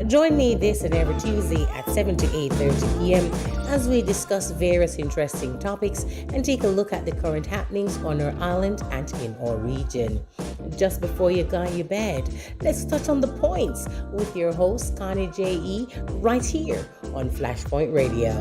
Join me this and every Tuesday at 7 to 8:30 p.m. as we discuss various interesting topics and take a look at the current happenings on our island and in our region. Just before you go to your bed, let's touch on the points with your host, Connie J.E., right here on Flashpoint Radio.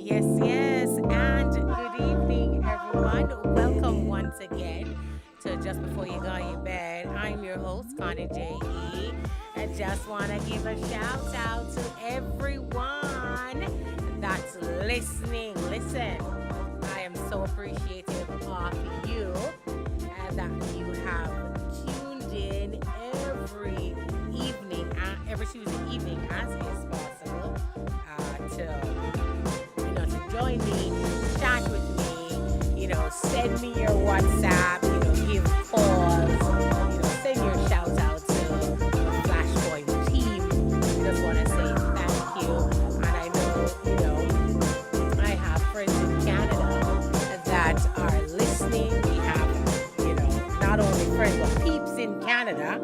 Yes, yes, and good evening, everyone. Welcome once again to Just Before You Go to Bed. I'm your host, Connie J.E. I just want to give a shout out to everyone that's listening. Listen, I am so appreciative of you and that you have tuned in every Tuesday evening as is possible to join me, chat with me, send me your WhatsApp, give calls, send your shout out to the Flashpoint team. I just want to say thank you. And I know, I have friends in Canada that are listening. We have, not only friends, but peeps in Canada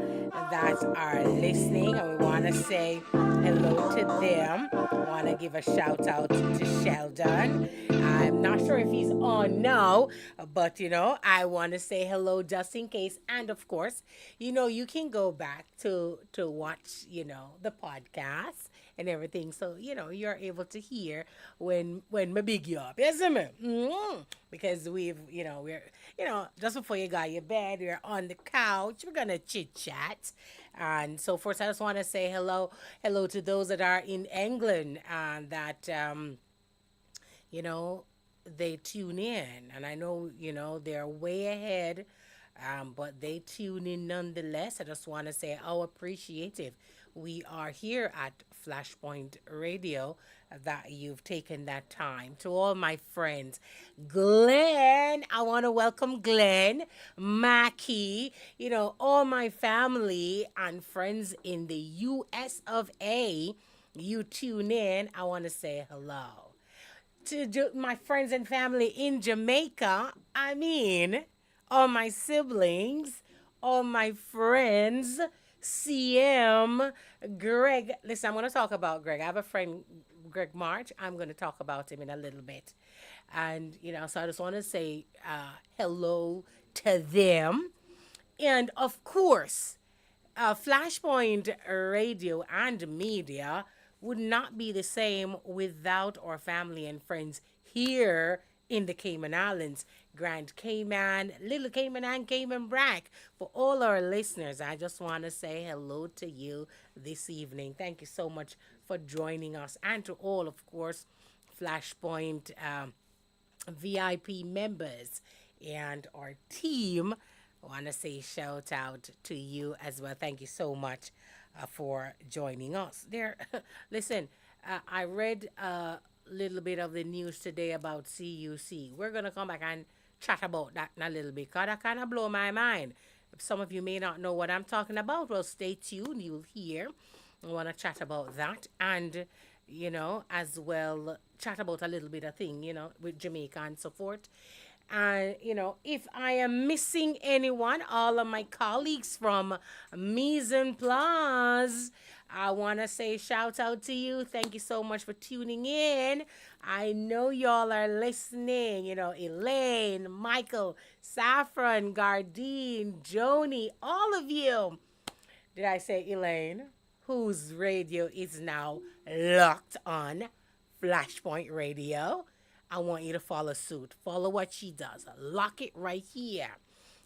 that are listening. And we want to say hello to them. I want to give a shout out to Sheldon. I'm not sure if he's on now, but I want to say hello just in case. And of course, you can go back to watch, the podcast and everything. So, you're able to hear when me big you up. Yes, me? Because just before you got your bed, we're on the couch. We're gonna chit chat. And so first, I just want to say hello to those that are in England and that you know, they tune in. And I know, they're way ahead, but they tune in nonetheless. I just want to say how appreciative we are here at Flashpoint Radio that you've taken that time. To all my friends, Glenn, I want to welcome Glenn, Mackie, all my family and friends in the US of A. You tune in. I want to say hello to my friends and family in Jamaica. I mean, all my siblings, all my friends, CM, Greg. Listen, I'm going to talk about Greg. I have a friend, Greg March. I'm going to talk about him in a little bit. And, so I just want to say hello to them. And of course, Flashpoint Radio and Media would not be the same without our family and friends here in the Cayman Islands, Grand Cayman, Little Cayman, and Cayman Brac. For all our listeners, I just want to say hello to you this evening. Thank you so much for joining us, and to all, of course, Flashpoint VIP members and our team. I want to say shout out to you as well. Thank you so much for joining us. Listen, I read a little bit of the news today about CUC. We're going to come back and chat about that in a little bit because that kind of blow my mind. Some of you may not know what I'm talking about. Well, stay tuned. You'll hear. I want to chat about that and, as well, chat about a little bit of thing, with Jamaica and so forth. And, if I am missing anyone, all of my colleagues from Mise en Place, I want to say shout out to you. Thank you so much for tuning in. I know y'all are listening. Elaine, Michael, Saffron, Gardine, Joni, all of you. Did I say Elaine? Whose radio is now locked on Flashpoint Radio. I want you to follow suit. Follow what she does. Lock it right here.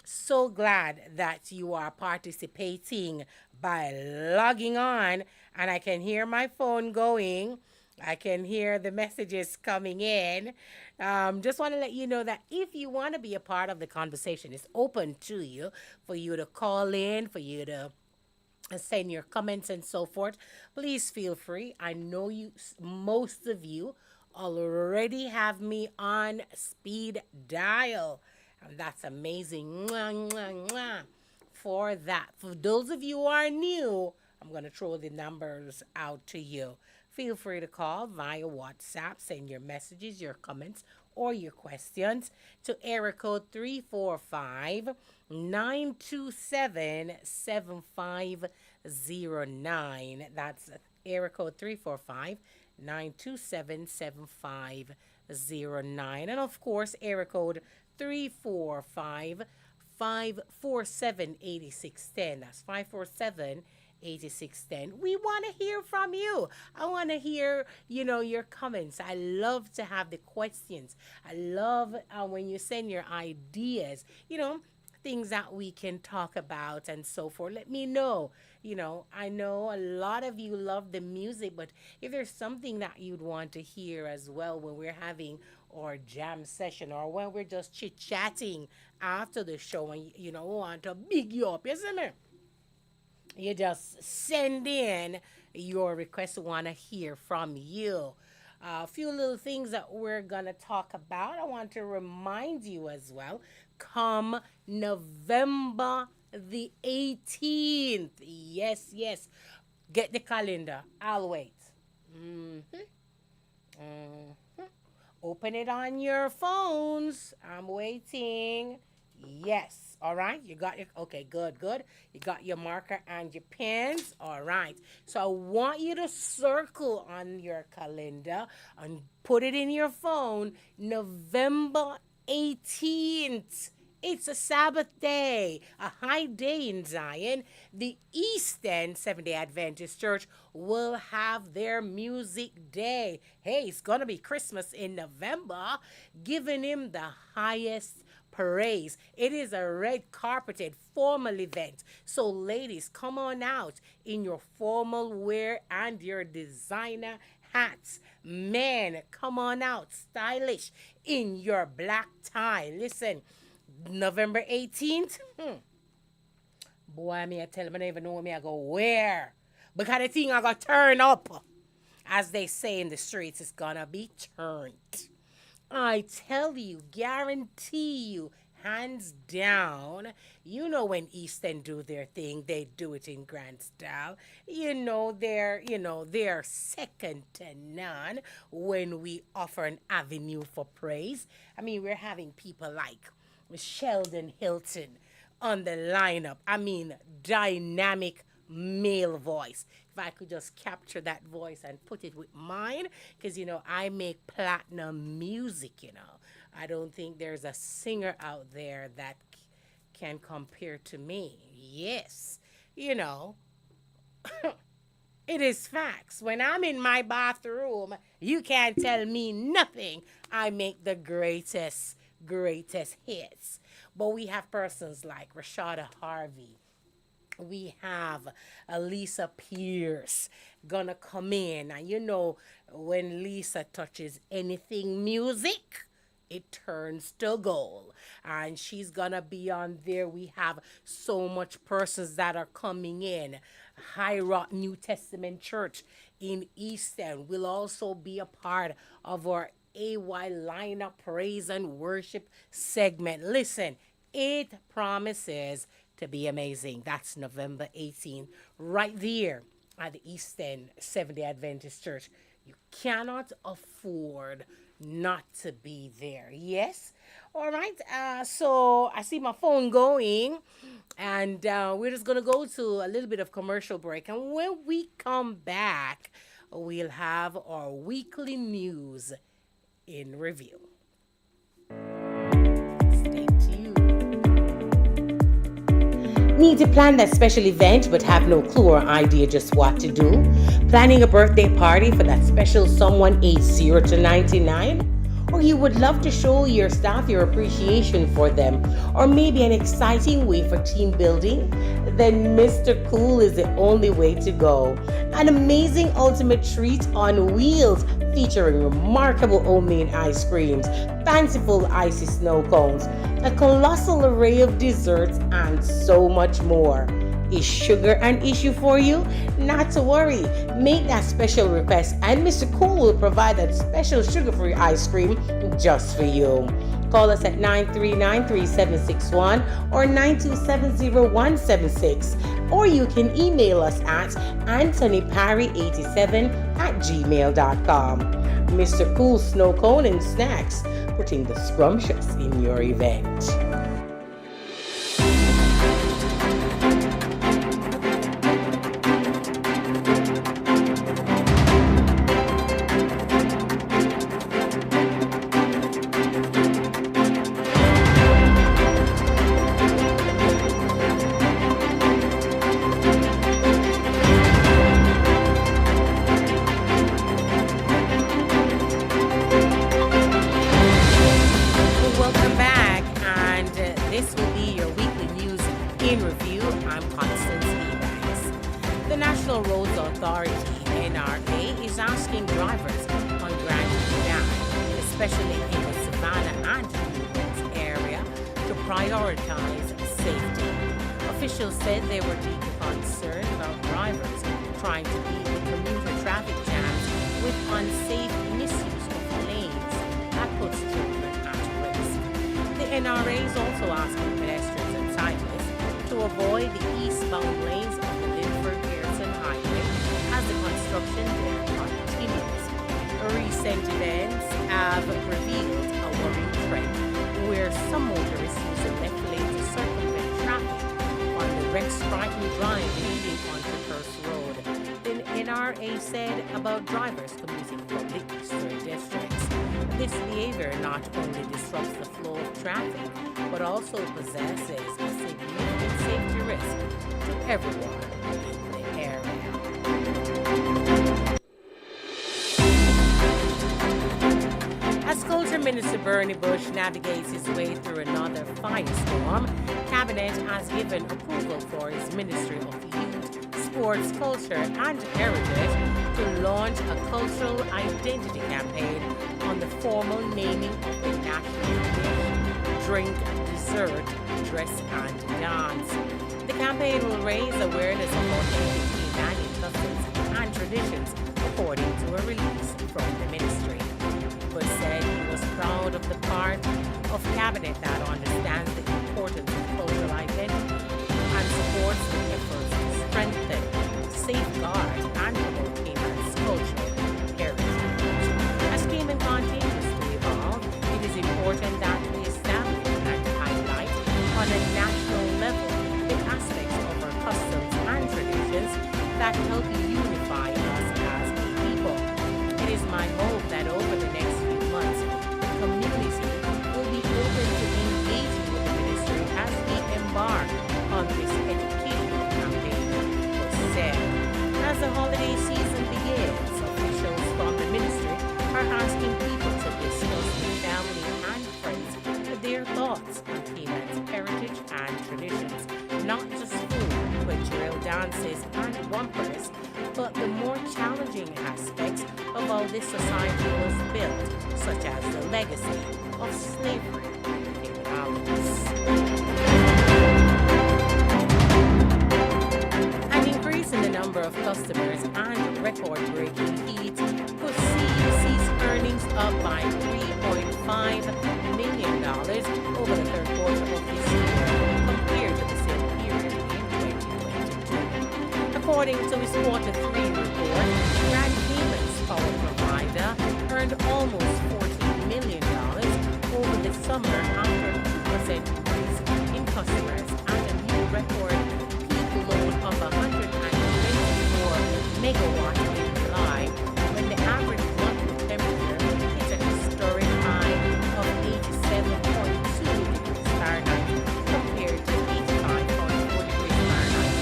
So glad that you are participating by logging on, and I can hear my phone going. I can hear the messages coming in. Just want to let you know that if you want to be a part of the conversation, it's open to you for you to call in, for you to send your comments and so forth. Please feel free. I know most of you already have me on speed dial. And that's amazing. Mwah, mwah, mwah. For that. For those of you who are new, I'm going to throw the numbers out to you. Feel free to call via WhatsApp, send your messages, your comments, or your questions to area code 345-927-7509. That's area code 345-927-7509. And of course, area code 345-547-8610. That's 547-8610. We want to hear from you. I want to hear, your comments. I love to have the questions. I love when you send your ideas, things that we can talk about and so forth. Let me know. I know a lot of you love the music, but if there's something that you'd want to hear as well when we're having our jam session or when we're just chit chatting after the show and want to big you up, isn't it? You just send in your request. We want to hear from you. A few little things that we're going to talk about. I want to remind you as well. Come November the 18th. Yes, yes. Get the calendar. I'll wait. Mm-hmm. Mm-hmm. Open it on your phones. I'm waiting. Yes. All right. You got your, okay, good, good. You got your marker and your pens. All right. So I want you to circle on your calendar and put it in your phone. November 18th. It's a Sabbath day, a high day in Zion. The Eastern Seventh-day Adventist Church will have their music day. Hey, it's going to be Christmas in November, giving him the highest praise. It is a red carpeted formal event. So ladies, come on out in your formal wear and your designer hats. Men, come on out stylish in your black tie. Listen, November 18th, boy, me I tell them I don't even know me I go where. Because the thing I got turn up. As they say in the streets, it's gonna be turned. I tell you, guarantee you, hands down, when Eastern do their thing, they do it in grand style. They're second to none when we offer an avenue for praise. I mean, we're having people like Sheldon Hilton on the lineup. I mean, dynamic male voice. If I could just capture that voice and put it with mine, because, I make platinum music, I don't think there's a singer out there that can compare to me. Yes, it is facts. When I'm in my bathroom, you can't tell me nothing. I make the greatest hits. But we have persons like Rashada Harvey. We have Lisa Pierce gonna come in. And when Lisa touches anything music, it turns to gold. And she's gonna be on there. We have so much persons that are coming in. High Rock New Testament Church in Easton will also be a part of our AY lineup praise and worship segment. Listen, it promises to be amazing. That's November 18th, right there at the Eastern Seventh-day Adventist Church. You cannot afford not to be there. Yes? All right. So I see my phone going, and we're just going to go to a little bit of commercial break. And when we come back, we'll have our weekly news in review. Stay tuned. Need to plan that special event but have no clue or idea just what to do? Planning a birthday party for that special someone aged 0 to 99? Or or you would love to show your staff your appreciation for them, or maybe an exciting way for team building, then Mr. Cool is the only way to go. An amazing ultimate treat on wheels featuring remarkable homemade ice creams, fanciful icy snow cones, a colossal array of desserts, and so much more. Is sugar an issue for you? Not to worry. Make that special request and Mr. Cool will provide that special sugar-free ice cream just for you. Call us at 939-3761 or 9270176, or you can email us at anthonyparry87@gmail.com. Mr. Cool Snow Cone and Snacks, putting the scrumptious in your event. In review, I'm Constance Evans. The National Roads Authority, NRA, is asking drivers on Grand Canal, especially in the Savannah and Newlands area, to prioritize safety. Officials said they were deeply concerned about drivers trying to beat the commuter traffic jams with unsafe misuse of lanes that puts children at risk. The NRA is also asking pedestrians and cyclists to avoid the eastbound lanes of the Linford-Pearson Highway as the construction there continues. Recent events have revealed a worrying trend where some motorists use the left lane to circumvent traffic on the Rex Brighton Drive leading onto First Road. The NRA said about drivers commuting from the eastern districts. This behavior not only disrupts the flow of traffic, but also possesses a significant safety risk to everyone in the area. As Culture Minister Bernie Bush navigates his way through another firestorm, Cabinet has given approval for his Ministry of Youth, Sports, Culture and Heritage to launch a cultural identity campaign on the formal naming of the national dish, drink, dessert, dress and dance. The campaign will raise awareness of authentic Canadian customs and traditions, according to a release from the ministry. Bush said he was proud of the part of Cabinet that understands the importance of cultural identity and supports the efforts to strengthen, safeguard and promote Cayman's cultural heritage. As Cayman continues to evolve, it is important that we establish and highlight on a national level the aspects of our customs and traditions that help unify us as a people. It is my hope that over the next few months, the community will be open to engaging with the ministry as we embark on this educational campaign, Bush said. As the holiday season begins, officials from the ministry are asking people to discuss with family and friends their thoughts on Cayman's heritage and traditions, not just food, cultural dances and bumpers, but the more challenging aspects of how this society was built, such as the legacy of slavery in Islands. An increase in the number of customers and record-breaking heat could see UC's earnings up by $3.5 million over the third quarter of this year compared to the same period in 2022. According to his quarter 3 report, Grand Cayman's power provider earned almost $14 million over the summer after a 2% increase in customers and a new record peak load of 124 megawatts in July, when the average monthly temperature hit a historic high of 87.2 degrees Fahrenheit compared to 85.4 degrees Fahrenheit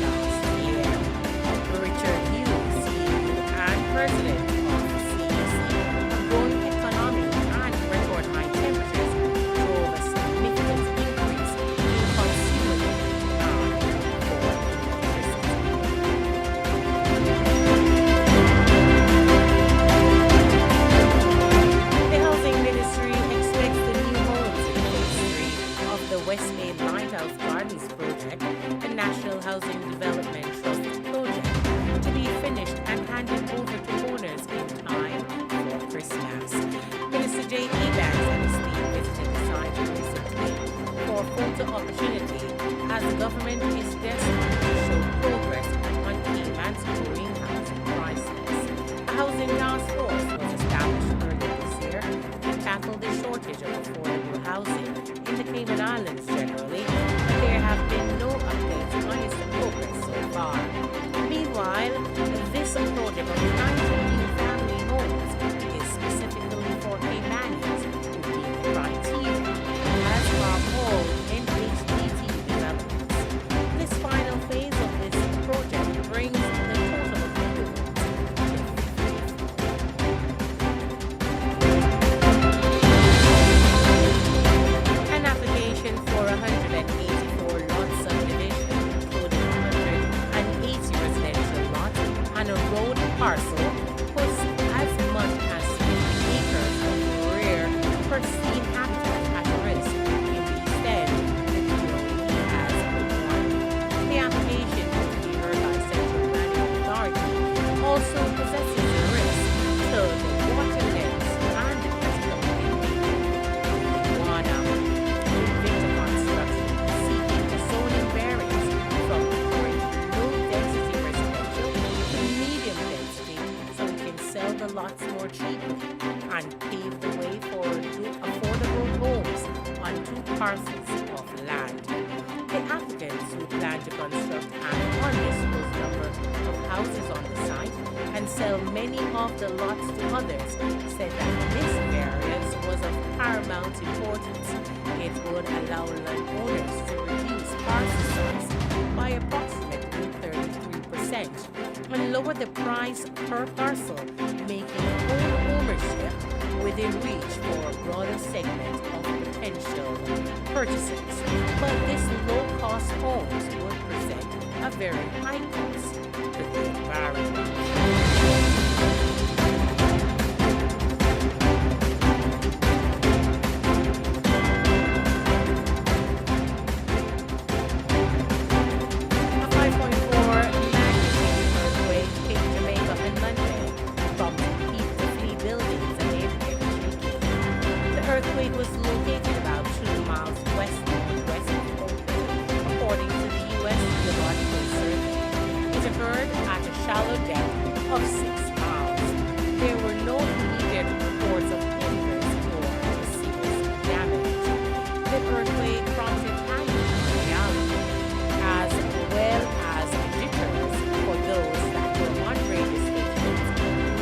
last year. the West Bay Lighthouse Gardens project, the National Housing Development Trust project, to be finished and handed over to owners in time for Christmas. Minister J. Evans and his team visited the site recently for photo opportunity as the government is desperate to show progress on Cayman's growing housing crisis. A housing task force was established earlier this year to tackle the shortage of affordable housing in the Cayman Islands generally, but there have been no updates on its progress so far. Meanwhile, this project of 90 new family homes is specifically for Caymanians who meet the criteria, as are all NHDT developments. This final phase of this project brings the total of new homes to 50. An application for 184 lot subdivision, including 180 residential lots and a road parcel, puts as much as 50 acres of rare pristine habitat at risk in the East End, the DOE has outlined. The application, to be heard by Central Planning Authority, also possesses a risk to the water lens and the critical thinking. One Victor Construction seeking a zoning variance from current low-density residential to medium density so it can sell the lots more cheaply and pave the way for affordable homes on 2 parcels of land. The applicants who plan to construct an undisclosed number of houses on the site and sell many of the lots to others said that this variance was of paramount importance. It would allow landowners to reduce parcel size by approximately 33% and lower the price per parcel, making home ownership within reach for a broader segment of potential purchasers. But this low-cost homes would present a very high cost to the environment. A 5.4 magnitude earthquake hit Jamaica on Monday, prompting people to flee buildings amid heavy shaking. The earthquake was located about 2 miles west-northwest of Oakland, according to the U.S. Geological Survey. It occurred at a shallow depth of 6 miles. There were no immediate reports of injuries or serious damage. The earthquake prompted panic on the island, as well as jitters for those that were on radio stations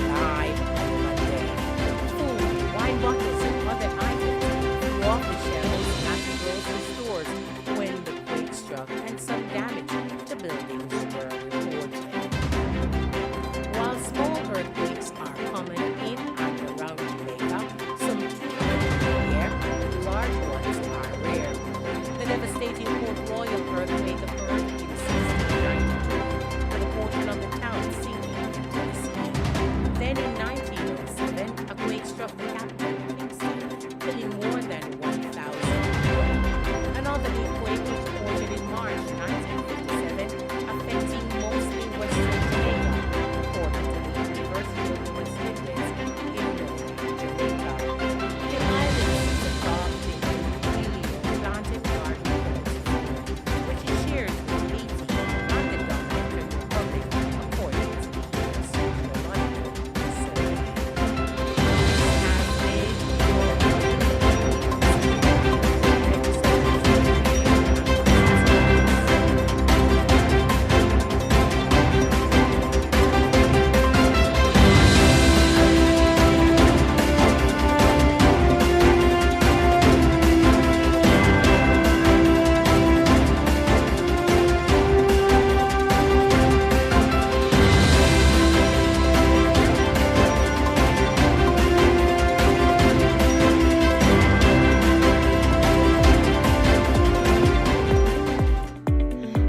live on Monday. Food, wine bottles, and other items flew off the shelves at the grocery stores when the quake struck, and some damage to buildings were reported. While small earthquakes are common in and around Jamaica, some 200 a year, large ones are rare. The devastating Port Royal earthquake occurred in 1692, with a portion of the town sinking into the sea. Then in 1907, a quake struck the capital, Kingston, killing more than 1,000 people. Another big quake was reported in March 1957, affecting mostly western Jamaica, according to the University of the West Indies in Jamaica. The island is above the Helio planted garden forest, which is shared with Haiti and the Dominican Republic, according to the U.S. Geological Survey. Has been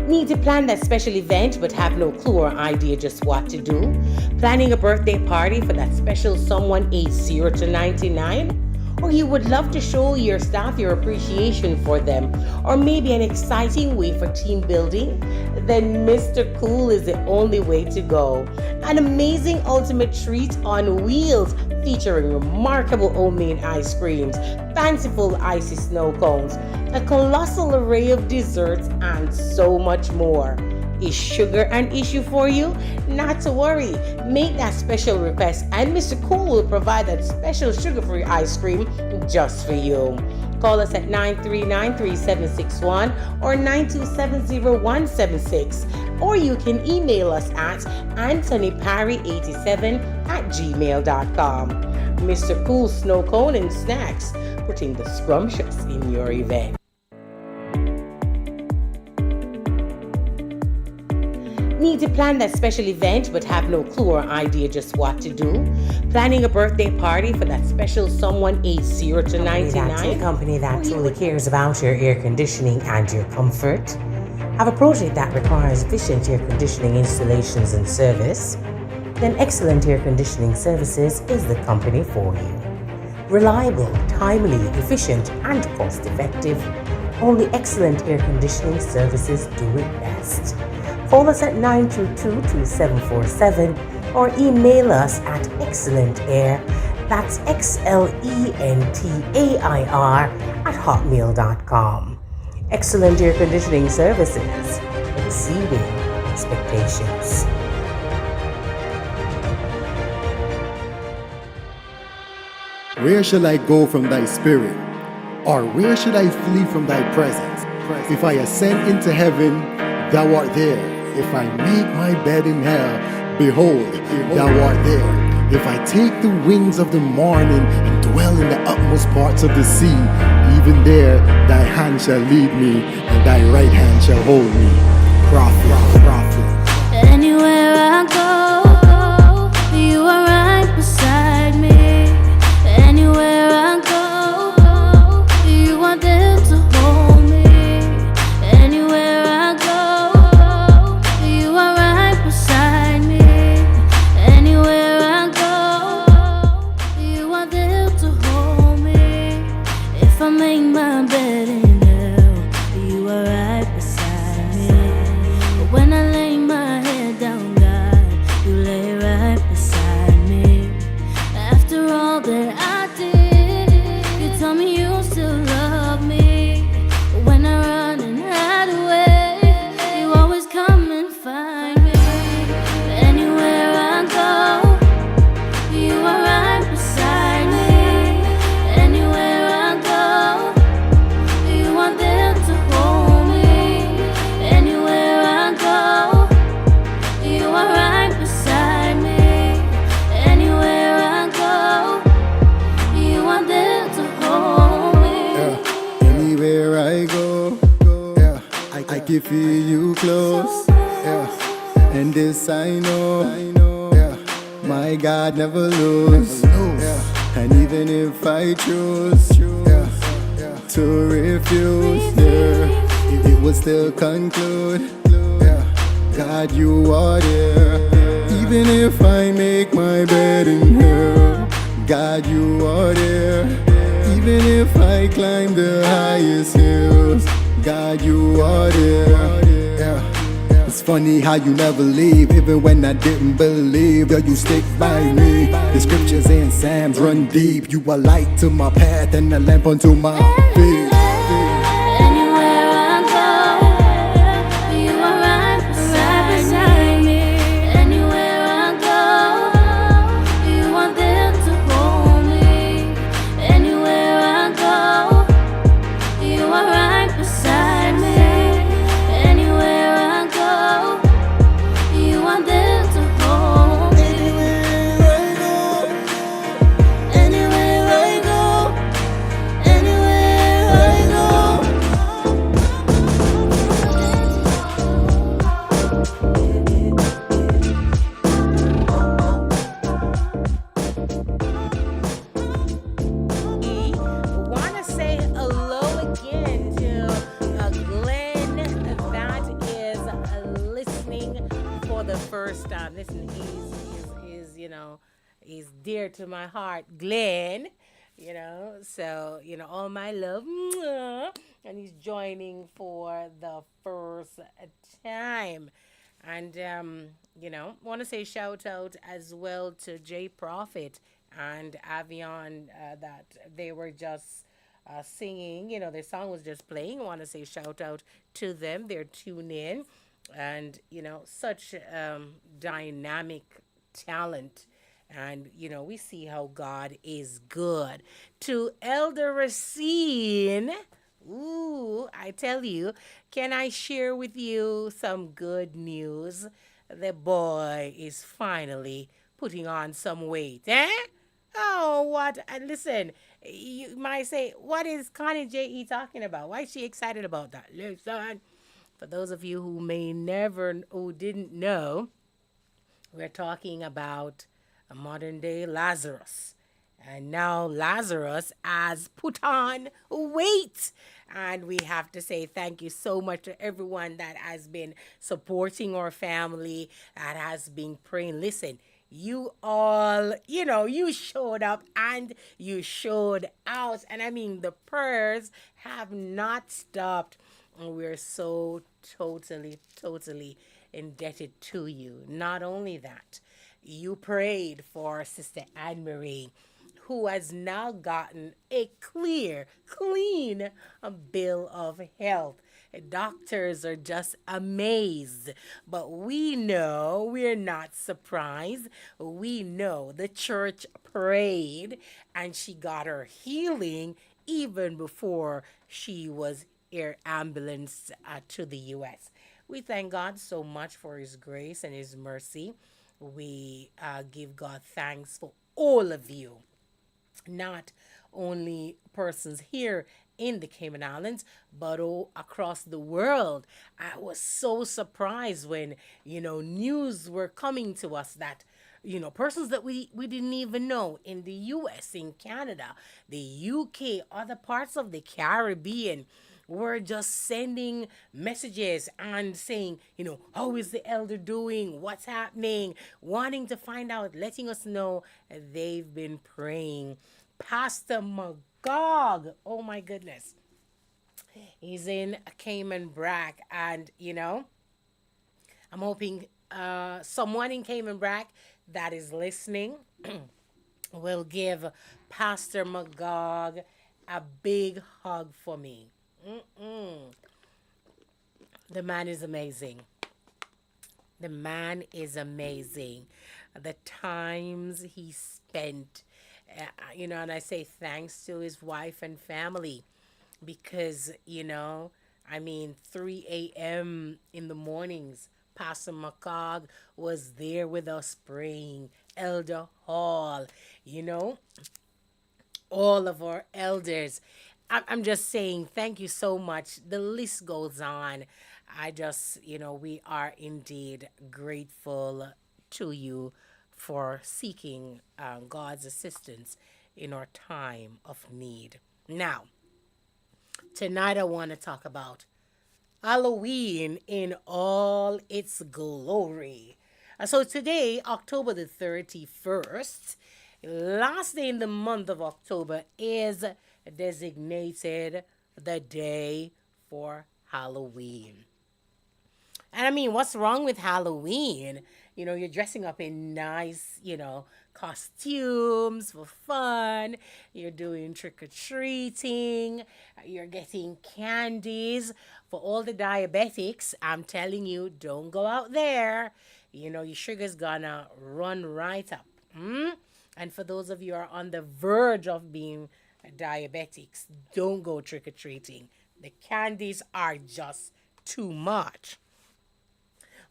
Need to plan that special event but have no clue or idea just what to do? Planning a birthday party for that special someone aged 0 to 99? or you would love to show your staff your appreciation for them, or maybe an exciting way for team building, then Mr. Cool is the only way to go. An amazing ultimate treat on wheels featuring remarkable homemade ice creams, fanciful icy snow cones, a colossal array of desserts, and so much more. Is sugar an issue for you? Not to worry. Make that special request and Mr. Cool will provide that special sugar-free ice cream just for you. Call us at 939-3761 or 9270176, or you can email us at anthonyparry87@gmail.com. Mr. Cool Snow Cone and Snacks, putting the scrumptious in your event. Need to plan that special event but have no clue or idea just what to do? Planning a birthday party for that special someone aged 0 to 99? A company that truly cares about your air conditioning and your comfort? Have a project that requires efficient air conditioning installations and service? Then Excellent Air Conditioning Services is the company for you. Reliable, timely, efficient, and cost-effective. Only Excellent Air Conditioning Services do it best. Call us at 922-2747 or email us at excellentair, that's XLENTAIR @hotmail.com. Excellent Air Conditioning Services, exceeding expectations. Where shall I go from thy spirit? Or where should I flee from thy presence? If I ascend into heaven, thou art there. If I make my bed in hell, behold, thou art there. If I take the wings of the morning and dwell in the utmost parts of the sea, even there thy hand shall lead me, and thy right hand shall hold me. Prophet, prophet. Anywhere I go, you are right beside me. Anywhere I go, you are there to hold me. Anywhere I go, you are right beside me. Anywhere I go, you are there to hold me. If I make my bed in hell, you are right beside me. But when I lay my head down, God, you lay right beside me. After all that I did, you tell me you still love me. But when I run and hide away, you always come and find me. Anywhere I go, you are right beside me. Anywhere I go, you are there to hold me. Anywhere I go, you are right beside me. Anywhere I go, you are there to hold me. Anywhere I go, I can feel you close. And this I know, my God never lose. And even if I choose to refuse, it will still conclude. God, you are there. Even if I make my bed in hell, God, you are there. Even if I climb the highest hills, God, you are there. It's funny how you never leave, even when I didn't believe that you stick by me. The scriptures and Psalms run deep. You are light to my path and a lamp unto my feet. Anywhere I go, you are right beside me. Anywhere I go, you are there to hold me. Anywhere I go, you are right beside me. Anywhere I go, you are there to hold me. Anywhere I go, anywhere I go. Want to say hello again to Glenn that is listening for the first time. Listen, he's dear to my heart. Glenn, So, all my love. Mwah. And he's joining for the first time. And, want to say shout out as well to Jay Prophet and Avion that they were just singing. Their song was just playing. I want to say shout out to them. They're tuned in. And, such dynamic talent. And, we see how God is good. To Elder Racine, ooh, I tell you, can I share with you some good news? The boy is finally putting on some weight, eh? Oh, what? And listen, you might say, what is Connie J.E. talking about? Why is she excited about that? Listen, for those of you who didn't know, we're talking about a modern day Lazarus. And now Lazarus has put on weight. And we have to say thank you so much to everyone that has been supporting our family, that has been praying. Listen, you all, you showed up and you showed out. And I mean, the prayers have not stopped. And we're so totally indebted to you. Not only that, you prayed for Sister Anne Marie, who has now gotten a clean bill of health. Doctors are just amazed. But we know we're not surprised. We know the church prayed and she got her healing even before she was air ambulance to the U.S. We thank God so much for His grace and His mercy. We give God thanks for all of you, not only persons here in the Cayman Islands, but all across the world. I was so surprised when, news were coming to us that, persons that we didn't even know in the US, in Canada, the UK, other parts of the Caribbean were just sending messages and saying, how is the elder doing? What's happening? Wanting to find out, letting us know they've been praying. Pastor Magog, oh my goodness. He's in Cayman Brac, and I'm hoping someone in Cayman Brac that is listening will give Pastor Magog a big hug for me. The man is amazing. The man is amazing. The times he spent, and I say thanks to his wife and family because, 3 a.m. in the mornings, Pastor McCog was there with us praying. Elder Hall, all of our elders. I'm just saying thank you so much. The list goes on. I just, we are indeed grateful to you for seeking God's assistance in our time of need. Now, tonight I want to talk about Halloween in all its glory. So today, October the 31st, last day in the month of October, is designated the day for Halloween. And I mean, what's wrong with Halloween? You're dressing up in nice, costumes for fun. You're doing trick or treating. You're getting candies. For all the diabetics, I'm telling you, don't go out there. Your sugar's gonna run right up. And for those of you who are on the verge of being diabetics, don't go trick or treating. The candies are just too much.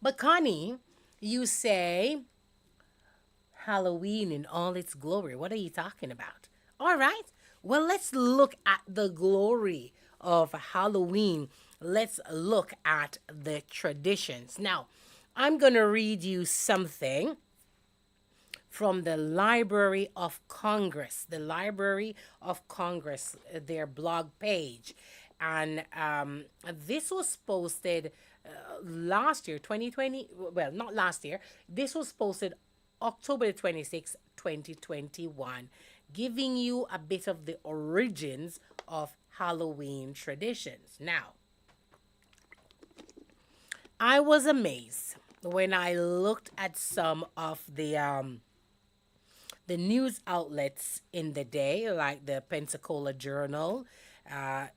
But Connie, you say Halloween in all its glory. What are you talking about? All right. Well, let's look at the glory of Halloween. Let's look at the traditions. Now, I'm going to read you something from the Library of Congress. The Library of Congress, their blog page. And this was posted last year, 2020. Well, not last year. This was posted October 26, 2021. giving you a bit of the origins of Halloween traditions. Now, I was amazed when I looked at some of the news outlets in the day, like the Pensacola Journal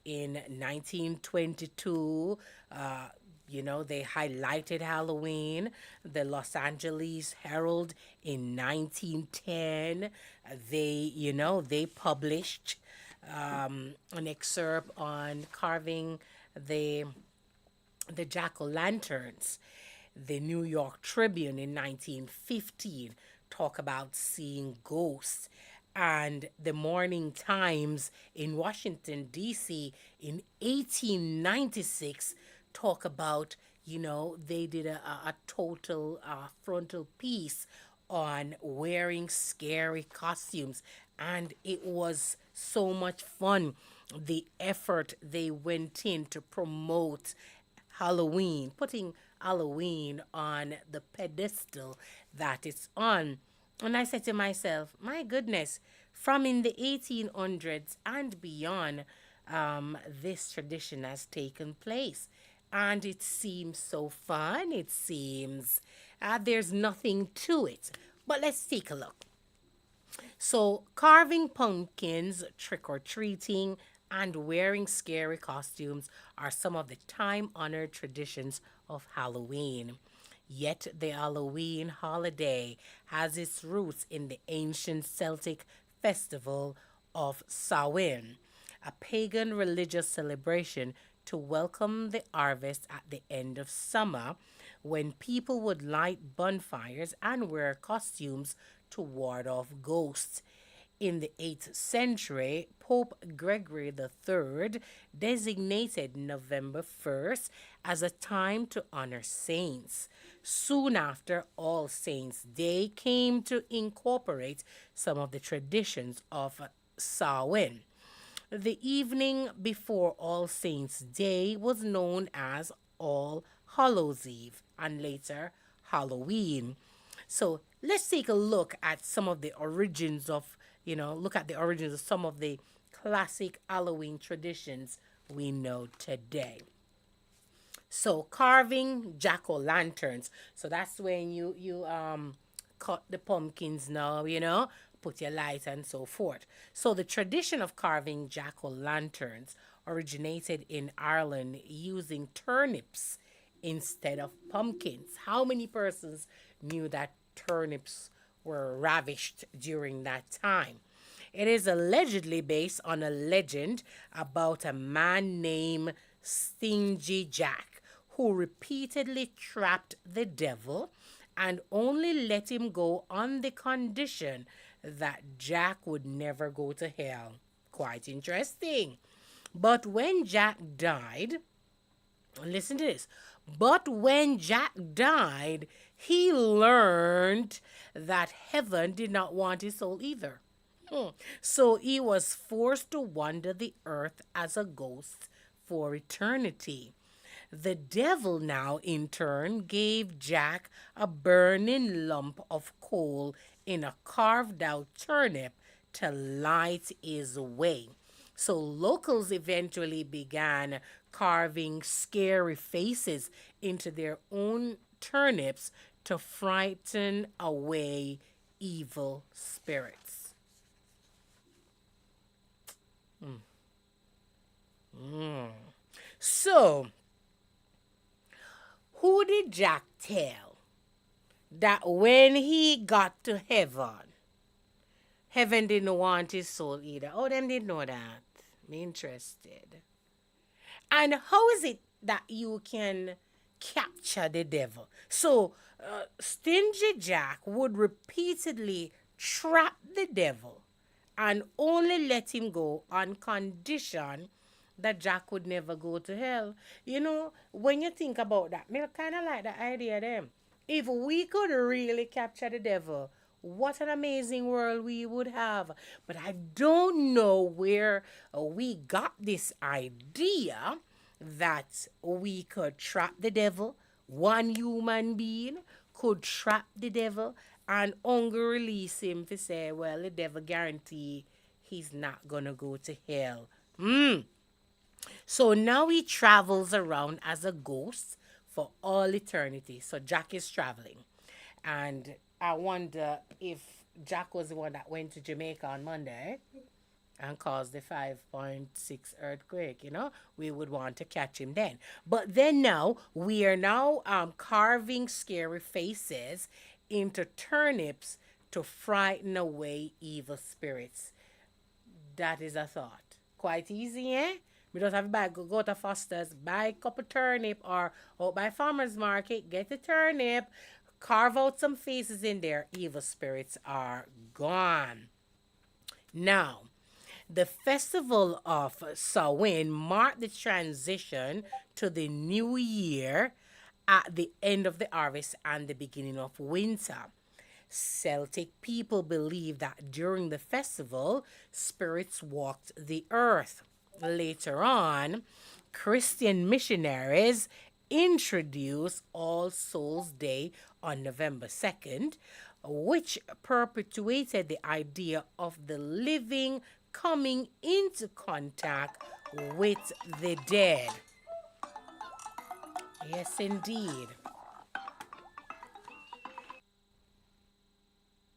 in 1922. They highlighted Halloween. The Los Angeles Herald in 1910. They published an excerpt on carving the jack-o'-lanterns. The New York Tribune in 1915 talk about seeing ghosts, and the Morning Times in Washington D.C. in 1896 talk about, they did a total frontal piece on wearing scary costumes, and it was so much fun. The effort they went in to promote Halloween, putting Halloween on the pedestal that it's on. And I said to myself, my goodness, from in the 1800s and beyond, this tradition has taken place. And it seems so fun. It seems there's nothing to it. But let's take a look. So, carving pumpkins, trick or treating, and wearing scary costumes are some of the time honored traditions of Halloween. Yet, the Halloween holiday has its roots in the ancient Celtic festival of Samhain, a pagan religious celebration to welcome the harvest at the end of summer, when people would light bonfires and wear costumes to ward off ghosts. In the 8th century, Pope Gregory III designated November 1st as a time to honor saints. Soon after, All Saints' Day came to incorporate some of the traditions of Samhain. The evening before All Saints' Day was known as All Hallows' Eve and later Halloween. So let's take a look at some of the origins of, some of the classic Halloween traditions we know today. So carving jack-o'-lanterns. So that's when you cut the pumpkins now, put your light and so forth. So the tradition of carving jack-o'-lanterns originated in Ireland using turnips instead of pumpkins. How many persons knew that turnips were ravished during that time? It is allegedly based on a legend about a man named Stingy Jack who repeatedly trapped the devil and only let him go on the condition that Jack would never go to hell. Quite interesting. But when Jack died, listen to this. But when Jack died, he learned that heaven did not want his soul either. So he was forced to wander the earth as a ghost for eternity. The devil now, in turn, gave Jack a burning lump of coal in a carved out turnip to light his way. So locals eventually began carving scary faces into their own turnips to frighten away evil spirits. So, who did Jack tell that when he got to heaven, heaven didn't want his soul either? Oh, them didn't know that. I'm interested. And how is it that you can capture the devil? So, Stingy Jack would repeatedly trap the devil and only let him go on condition that Jack would never go to hell. When you think about that, I kind of like the idea them. If we could really capture the devil, what an amazing world we would have. But I don't know where we got this idea that we could trap the devil. One human being could trap the devel and only release him to say, well, the devil guarantee he's not gonna go to hell. So now he travels around as a ghost for all eternity. So Jack is traveling. And I wonder if Jack was the one that went to Jamaica on Monday and caused the 5.6 earthquake, we would want to catch him then. But then now, we are now carving scary faces into turnips to frighten away evil spirits. That is a thought. Quite easy, eh? We don't have to go to Foster's, buy a couple turnip or out by farmer's market, get a turnip, carve out some faces in there. Evil spirits are gone. Now, the festival of Samhain marked the transition to the new year at the end of the harvest and the beginning of winter. Celtic people believe that during the festival, spirits walked the earth. Later on, Christian missionaries introduced All Souls Day on November 2nd, which perpetuated the idea of the living coming into contact with the dead. Yes, indeed.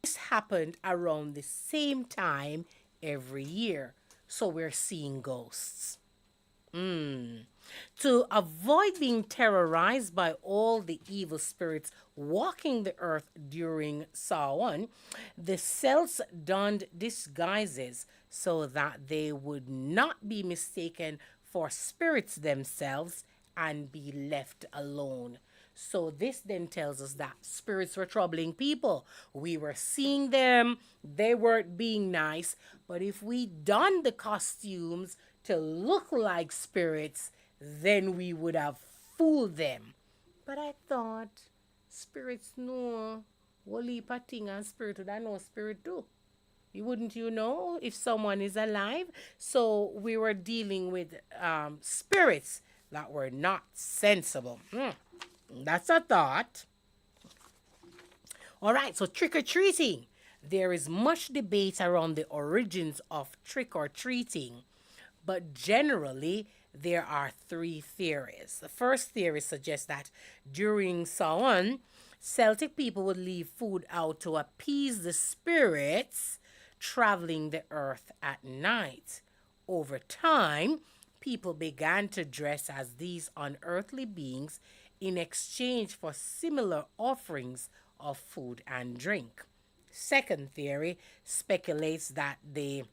This happened around the same time every year, so we're seeing ghosts. To avoid being terrorized by all the evil spirits walking the earth during Samhain, the Celts donned disguises so that they would not be mistaken for spirits themselves and be left alone. So this then tells us that spirits were troubling people. We were seeing them, they weren't being nice, but if we donned the costumes to look like spirits, then we would have fooled them. But I thought spirits know whole heap of thing, and spirit would know spirit too. Wouldn't you know if someone is alive? So we were dealing with spirits that were not sensible. That's a thought. All right, so trick-or-treating. There is much debate around the origins of trick-or-treating, but generally there are three theories. The first theory suggests that during Samhain, Celtic people would leave food out to appease the spirits traveling the earth at night. Over time, people began to dress as these unearthly beings in exchange for similar offerings of food and drink. Second theory speculates that the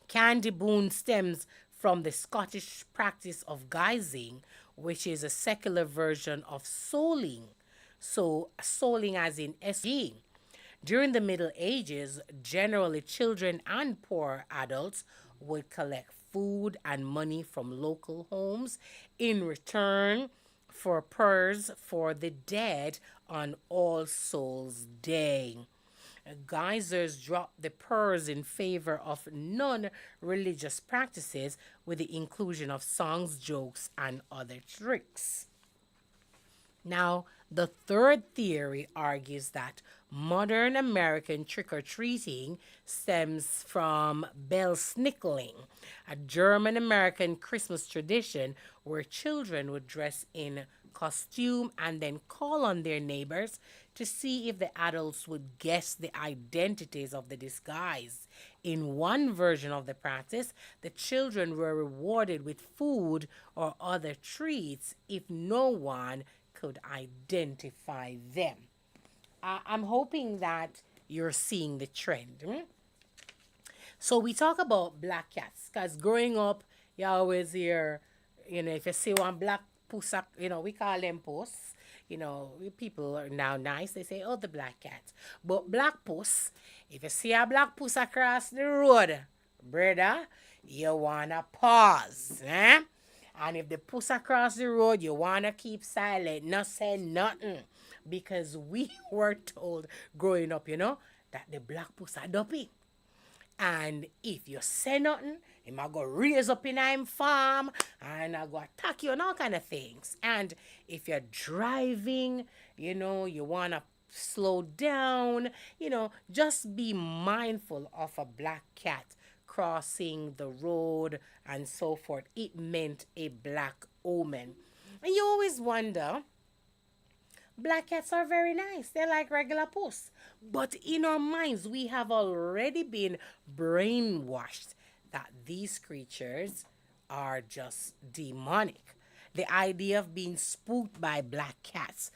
candy boon stems from the Scottish practice of guising, which is a secular version of souling. So, souling as in SG. During the Middle Ages, generally children and poor adults would collect food and money from local homes in return for prayers for the dead on All Souls Day. Geysers dropped the prayers in favor of non-religious practices with the inclusion of songs, jokes, and other tricks. Now, the third theory argues that modern American trick-or-treating stems from belsnickling, a German-American Christmas tradition where children would dress in costume and then call on their neighbors to see if the adults would guess the identities of the disguise. In one version of the practice, the children were rewarded with food or other treats if no one could identify them. I'm hoping that you're seeing the trend. So we talk about black cats because growing up, you always hear, if you see one black puss, we call them puss. People are now nice. They say, oh, the black cat. But black puss, if you see a black puss across the road, brother, you want to pause. And if the puss across the road, you want to keep silent, not say nothing. Because we were told growing up, that the black puss are dopey. And if you say nothing, he might go raise up in him farm and I go attack you and all kind of things. And if you're driving, you want to slow down, just be mindful of a black cat crossing the road and so forth. It meant a black omen. And you always wonder, black cats are very nice. They're like regular puss. But in our minds, we have already been brainwashed that these creatures are just demonic. The idea of being spooked by black cats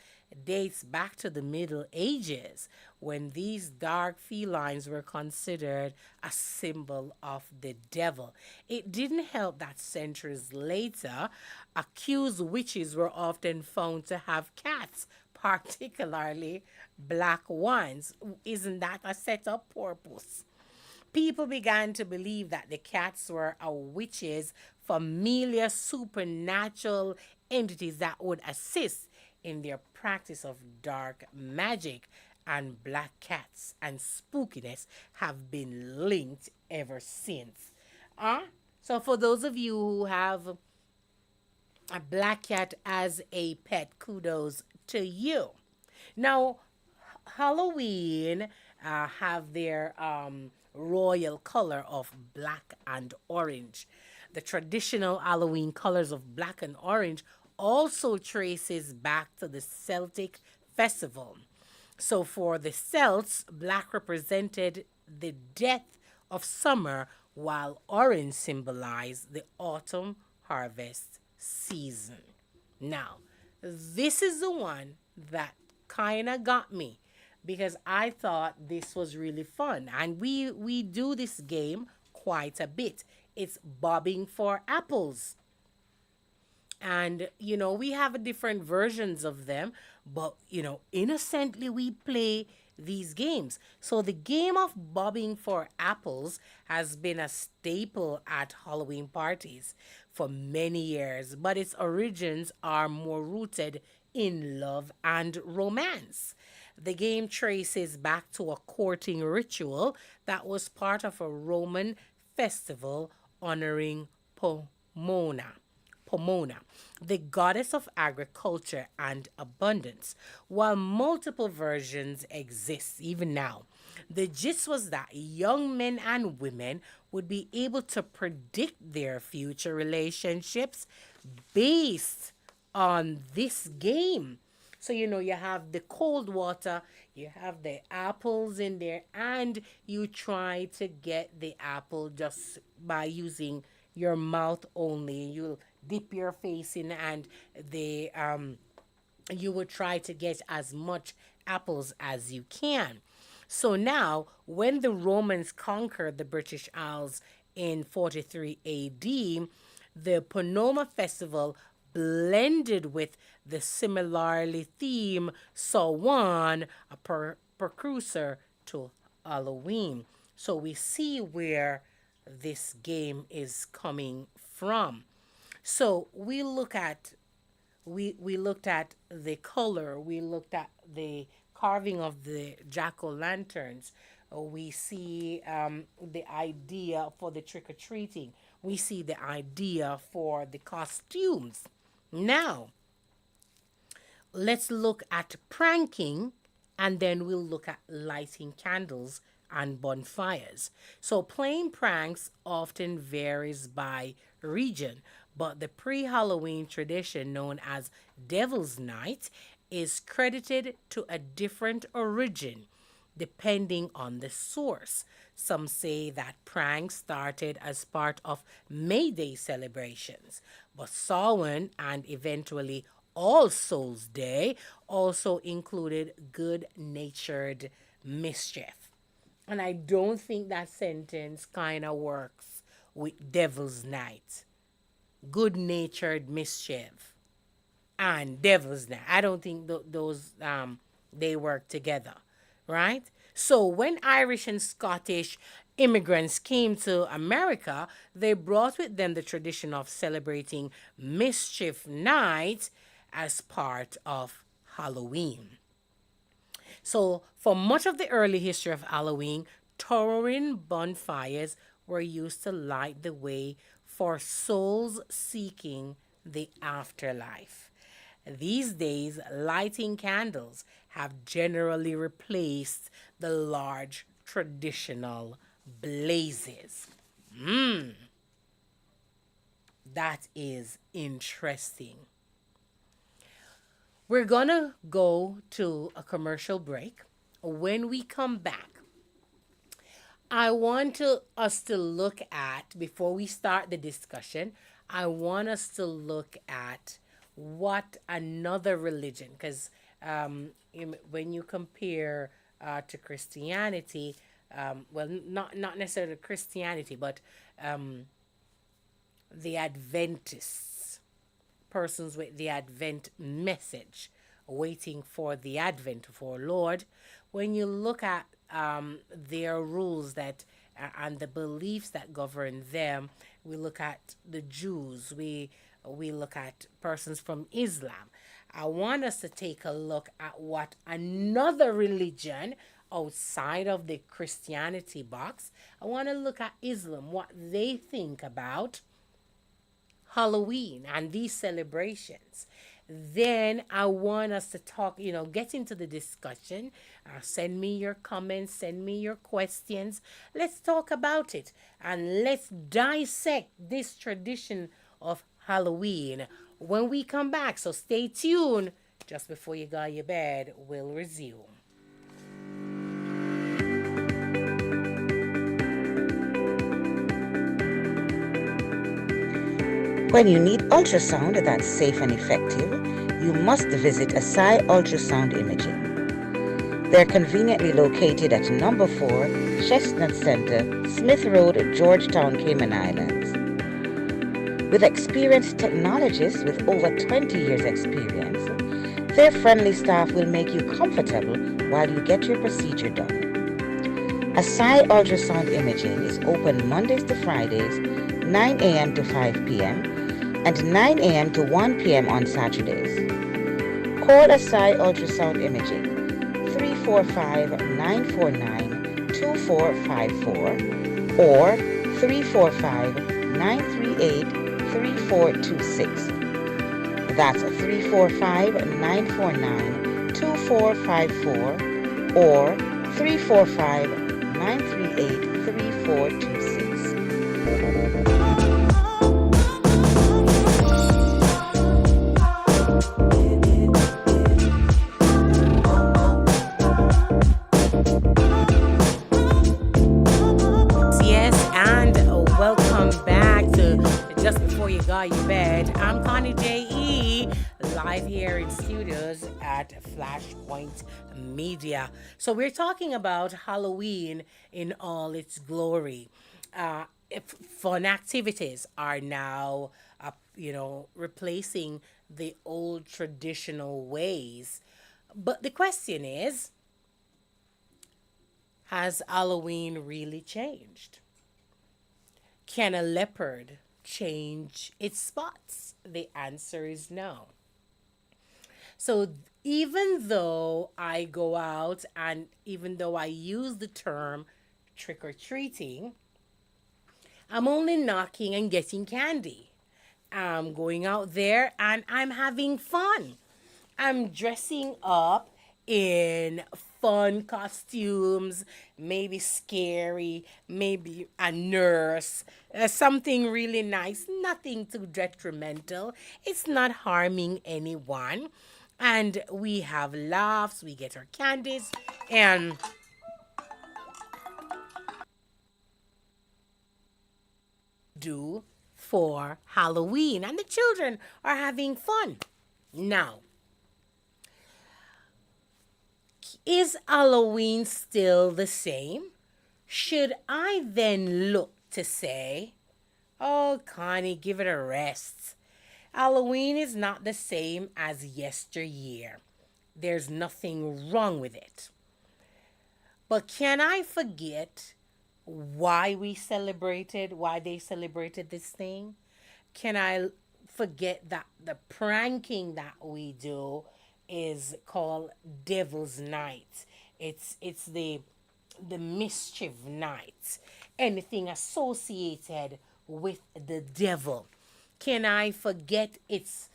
dates back to the Middle Ages when these dark felines were considered a symbol of the devil. It didn't help that centuries later, accused witches were often found to have cats, particularly black ones. Isn't that a setup purpose? People began to believe that the cats were a witch's familiar supernatural entities that would assist in their practice of dark magic, and black cats and spookiness have been linked ever since. So for those of you who have a black cat as a pet, kudos to you. Now, Halloween have their royal color of black and orange. The traditional Halloween colors of black and orange also traces back to the Celtic festival. So for the Celts, black represented the death of summer, while orange symbolized the autumn harvest season. Now, this is the one that kind of got me because I thought this was really fun. And we do this game quite a bit. It's bobbing for apples. And, we have different versions of them, but, innocently we play these games. So the game of bobbing for apples has been a staple at Halloween parties for many years, but its origins are more rooted in love and romance. The game traces back to a courting ritual that was part of a Roman festival honoring Pomona, the goddess of agriculture and abundance. While multiple versions exist even now, the gist was that young men and women would be able to predict their future relationships based on this game. So, you have the cold water, you have the apples in there, and you try to get the apple just by using your mouth only. You'll dip your face in, and you will try to get as much apples as you can. So now, when the Romans conquered the British Isles in 43 AD, the Pomona festival blended with the similarly theme Samhain, a precursor to Halloween. So we see where this game is coming from. So we looked at the color, we looked at the carving of the jack-o'-lanterns. We see the idea for the trick-or-treating. We see the idea for the costumes. Now, let's look at pranking, and then we'll look at lighting candles and bonfires. So playing pranks often varies by region, but the pre-Halloween tradition known as Devil's Night is credited to a different origin depending on the source. Some say that pranks started as part of May Day celebrations, but Samhain and eventually All Souls Day also included good-natured mischief. And I don't think that sentence kind of works with Devil's Night. Good-natured mischief and Devil's Night. I don't think those they work together, right? So when Irish and Scottish immigrants came to America, they brought with them the tradition of celebrating Mischief Night as part of Halloween. So for much of the early history of Halloween, towering bonfires were used to light the way for souls seeking the afterlife. These days, lighting candles have generally replaced the large traditional blazes. That is interesting. We're gonna go to a commercial break. When we come back, I want us to look at, before we start the discussion, I want us to look at what another religion, because when you compare to Christianity, well, not necessarily Christianity, but the Adventists, persons with the Advent message, waiting for the advent of our Lord, when you look at their rules that and the beliefs that govern them, we look at the Jews, we look at persons from Islam. I want us to take a look at what another religion outside of the Christianity box. I want to look at Islam, what they think about Halloween and these celebrations. Then I want us to talk, get into the discussion. Send me your comments, send me your questions. Let's talk about it and let's dissect this tradition of Halloween when we come back. So stay tuned. Just before you go to your bed, we'll resume. When you need ultrasound that's safe and effective, you must visit Asai Ultrasound Imaging. They're conveniently located at number 4 Chestnut Center, Smith Road, Georgetown, Cayman Islands. With experienced technologists with over 20 years experience, their friendly staff will make you comfortable while you get your procedure done. Asai Ultrasound Imaging is open Mondays to Fridays, 9 a.m. to 5 p.m. and 9 a.m. to 1 p.m. on Saturdays. Call Asai Ultrasound Imaging 345-949-2454 or 345-938-3426. That's 345-949-2454 or 345-938-3426. Just before you got your bed, I'm Connie J.E., live here in studios at Flashpoint Media. So we're talking about Halloween in all its glory. Fun activities are now, replacing the old traditional ways. But the question is, has Halloween really changed? Can a leopard change its spots? The answer is no. So even though I go out and even though I use the term trick or treating, I'm only knocking and getting candy. I'm going out there and I'm having fun. I'm dressing up in fun costumes, maybe scary, maybe a nurse, something really nice, nothing too detrimental. It's not harming anyone. And we have laughs, we get our candies, and do for Halloween. And the children are having fun. Now, is Halloween still the same? Should I then look to say, oh, Connie, give it a rest. Halloween is not the same as yesteryear. There's nothing wrong with it. But can I forget why they celebrated this thing? Can I forget that the pranking that we do is called Devil's Night? It's the mischief night. Anything associated with the devil. Can I forget its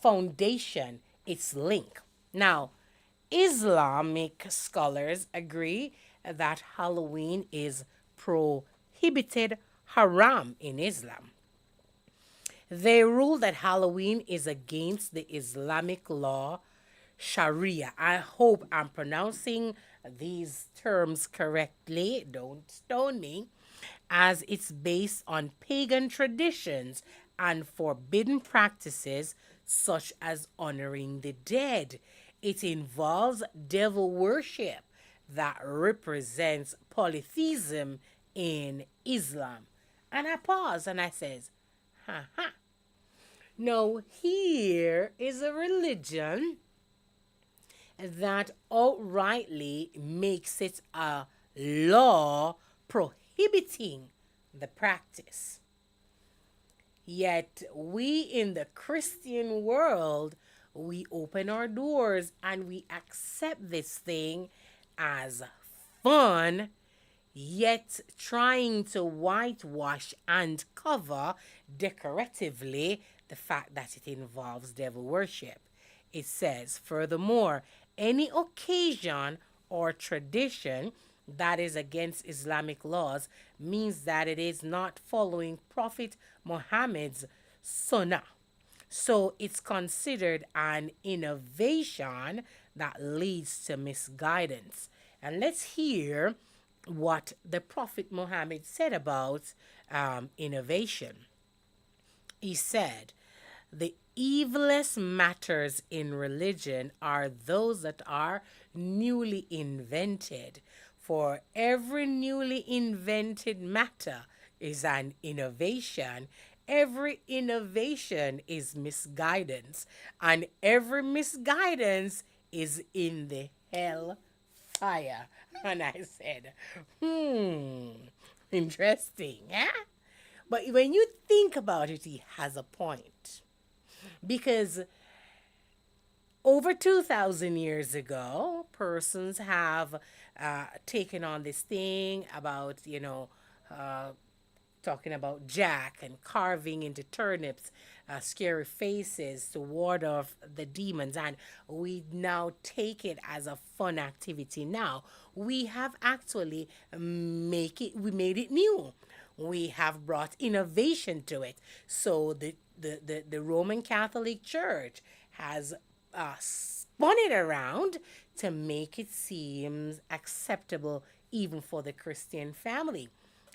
foundation, its link? Now, Islamic scholars agree that Halloween is prohibited haram in Islam. They rule that Halloween is against the Islamic law Sharia. I hope I'm pronouncing these terms correctly. Don't stone me. As it's based on pagan traditions and forbidden practices such as honoring the dead. It involves devil worship that represents polytheism in Islam. And I pause and I says, ha ha. Now here is a religion that outrightly makes it a law prohibiting the practice. Yet we in the Christian world, we open our doors and we accept this thing as fun, yet trying to whitewash and cover decoratively the fact that it involves devil worship. It says, furthermore, any occasion or tradition that is against Islamic laws means that it is not following Prophet Muhammad's sunnah. So it's considered an innovation that leads to misguidance. And let's hear what the Prophet Muhammad said about innovation. He said, the evilest matters in religion are those that are newly invented. For every newly invented matter is an innovation. Every innovation is misguidance. And every misguidance is in the hell fire. And I said, interesting, eh? But when you think about it, he has a point. Because over 2,000 years ago, persons have taken on this thing about, talking about Jack and carving into turnips scary faces to ward off the demons. And we now take it as a fun activity now. We have actually made it new. We have brought innovation to it. So the Roman Catholic Church has spun it around to make it seem acceptable even for the Christian family.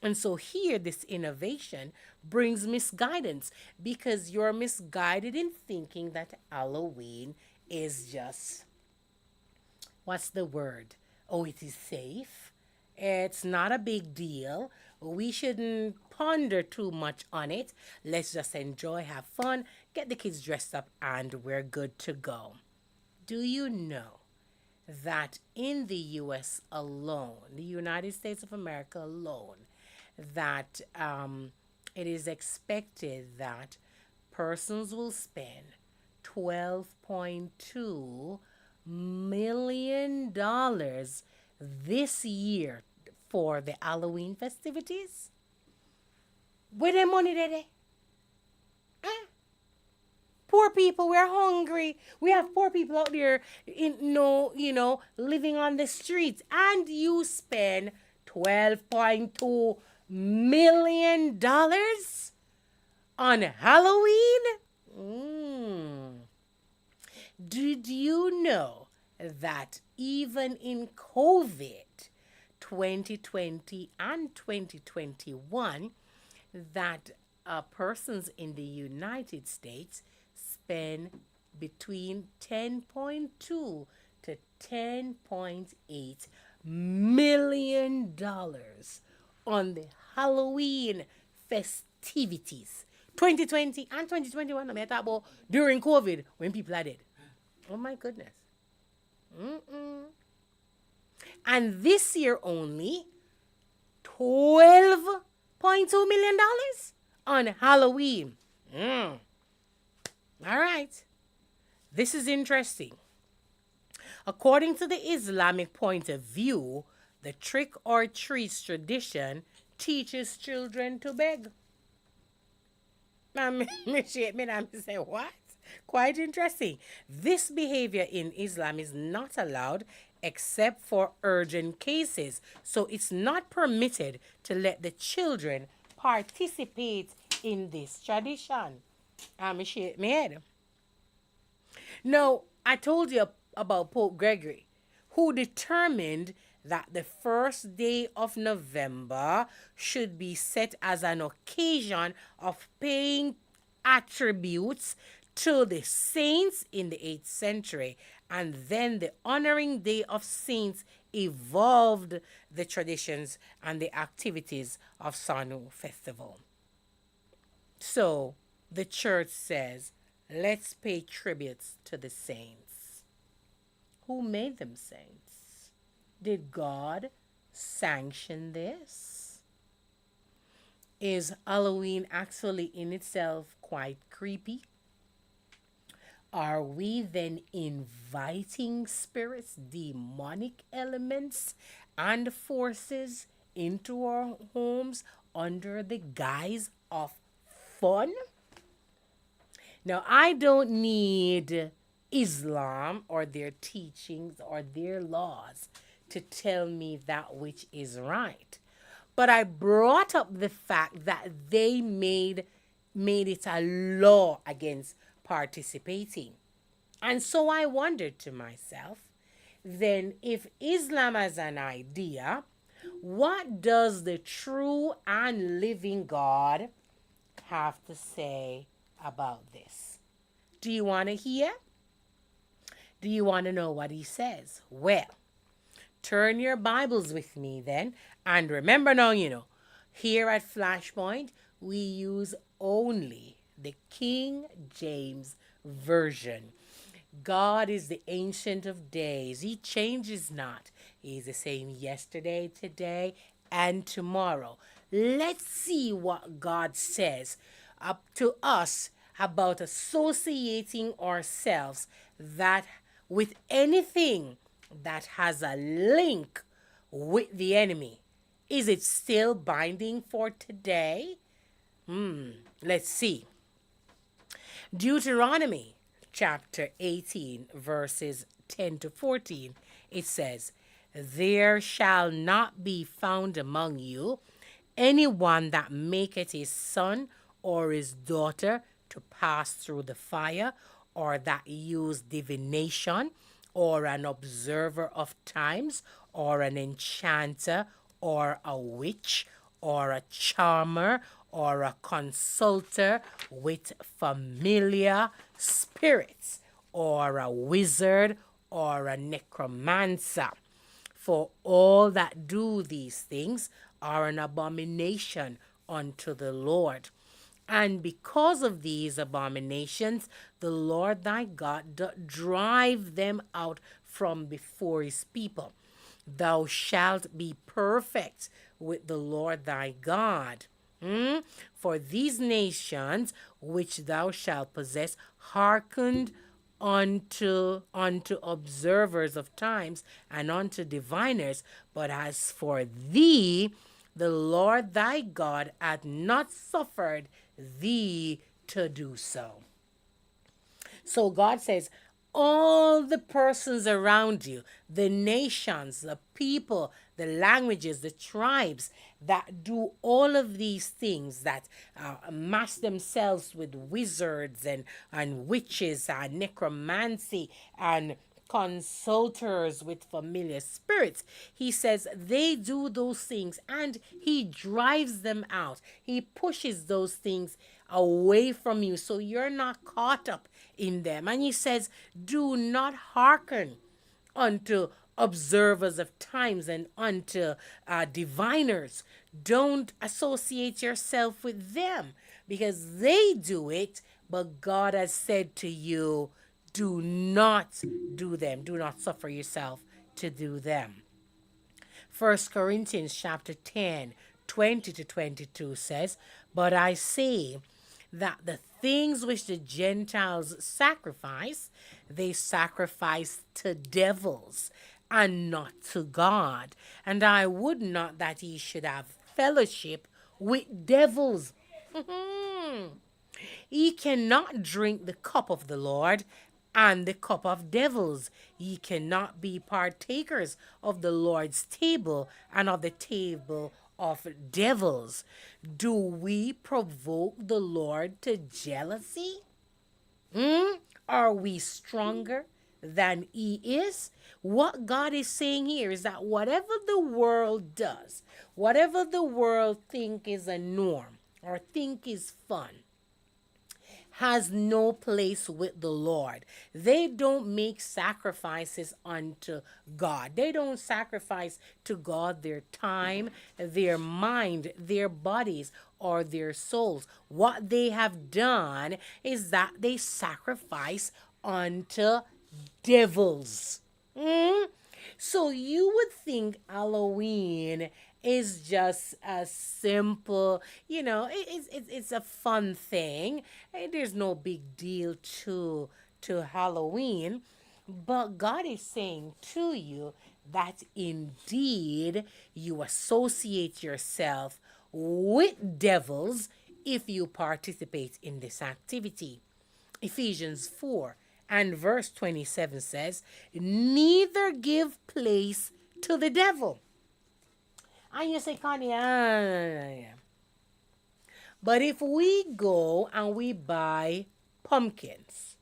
And so here, this innovation brings misguidance because you're misguided in thinking that Halloween is just, what's the word? Oh, it is safe. It's not a big deal. We shouldn't ponder too much on it. Let's just enjoy, have fun, get the kids dressed up, and we're good to go. Do you know that in the U.S. alone, the United States of America alone, that it is expected that persons will spend $12.2 million this year for the Halloween festivities? Where the money there? Huh? Poor people, we're hungry. We have poor people out there living on the streets, and you spend $12.2 million on Halloween? Did you know that even in COVID 2020 and 2021, that persons in the United States spend between $10.2 to $10.8 million on the Halloween festivities? 2020 and 2021, I'm talking about during COVID when people are dead. Oh my goodness. And this year only, $12.2 million on Halloween. All right. This is interesting. According to the Islamic point of view, the trick or treat tradition teaches children to beg. I say, what? Quite interesting. This behavior in Islam is not allowed except for urgent cases. So it's not permitted to let the children participate in this tradition. I'm shake my head. Now, I told you about Pope Gregory, who determined that the first day of November should be set as an occasion of paying attributes to the saints in the 8th century, and then the honoring day of saints evolved the traditions and the activities of Sanu festival. So the church says, let's pay tributes to the saints. Who made them saints? Did God sanction this? Is Halloween actually in itself quite creepy? Are we then inviting spirits, demonic elements, and forces into our homes under the guise of fun? Now, I don't need Islam or their teachings or their laws to tell me that which is right. But I brought up the fact that they made it a law against participating. And so I wondered to myself, then if Islam as an idea, what does the true and living God have to say about this? Do you want to hear? Do you want to know what he says? Well, turn your Bibles with me then. And remember now, here at Flashpoint, we use only the King James Version. God is the Ancient of Days. He changes not. He's the same yesterday, today, and tomorrow. Let's see what God says up to us about associating ourselves that with anything that has a link with the enemy. Is it still binding for today? Let's see. Deuteronomy chapter 18 verses 10 to 14. It says, there shall not be found among you anyone that maketh his son or his daughter to pass through the fire, or that use divination, or an observer of times, or an enchanter, or a witch, or a charmer, or a consulter with familiar spirits, or a wizard, or a necromancer. For all that do these things are an abomination unto the Lord. And because of these abominations, the Lord thy God doth drive them out from before his people. Thou shalt be perfect with the Lord thy God. For these nations which thou shalt possess hearkened unto observers of times and unto diviners. But as for thee, the Lord thy God hath not suffered thee to do so. So God says, all the persons around you, the nations, the people, the languages, the tribes that do all of these things, that mask themselves with wizards and witches and necromancy and consulters with familiar spirits. He says they do those things and he drives them out. He pushes those things away from you so you're not caught up in them. And he says, do not hearken unto observers of times and unto diviners. Don't associate yourself with them because they do it, but God has said to you, do not do them. Do not suffer yourself to do them. 1 Corinthians chapter 10, 20 to 22 says, but I say that the things which the Gentiles sacrifice, they sacrifice to devils and not to God. And I would not that ye should have fellowship with devils. Ye cannot drink the cup of the Lord and the cup of devils. Ye cannot be partakers of the Lord's table and of the table of devils. Do we provoke the Lord to jealousy? Are we stronger than He is? What God is saying here is that whatever the world does, whatever the world think is a norm or think is fun, has no place with the Lord. They don't make sacrifices unto God. They don't sacrifice to God their time, their mind, their bodies, or their souls. What they have done is that they sacrifice unto devils. So you would think Halloween is just a simple, it's a fun thing. There's no big deal to Halloween, but God is saying to you that indeed you associate yourself with devils if you participate in this activity. Ephesians 4 and verse 27 says, neither give place to the devil. And you say, Connie, yeah. But if we go and we buy pumpkins,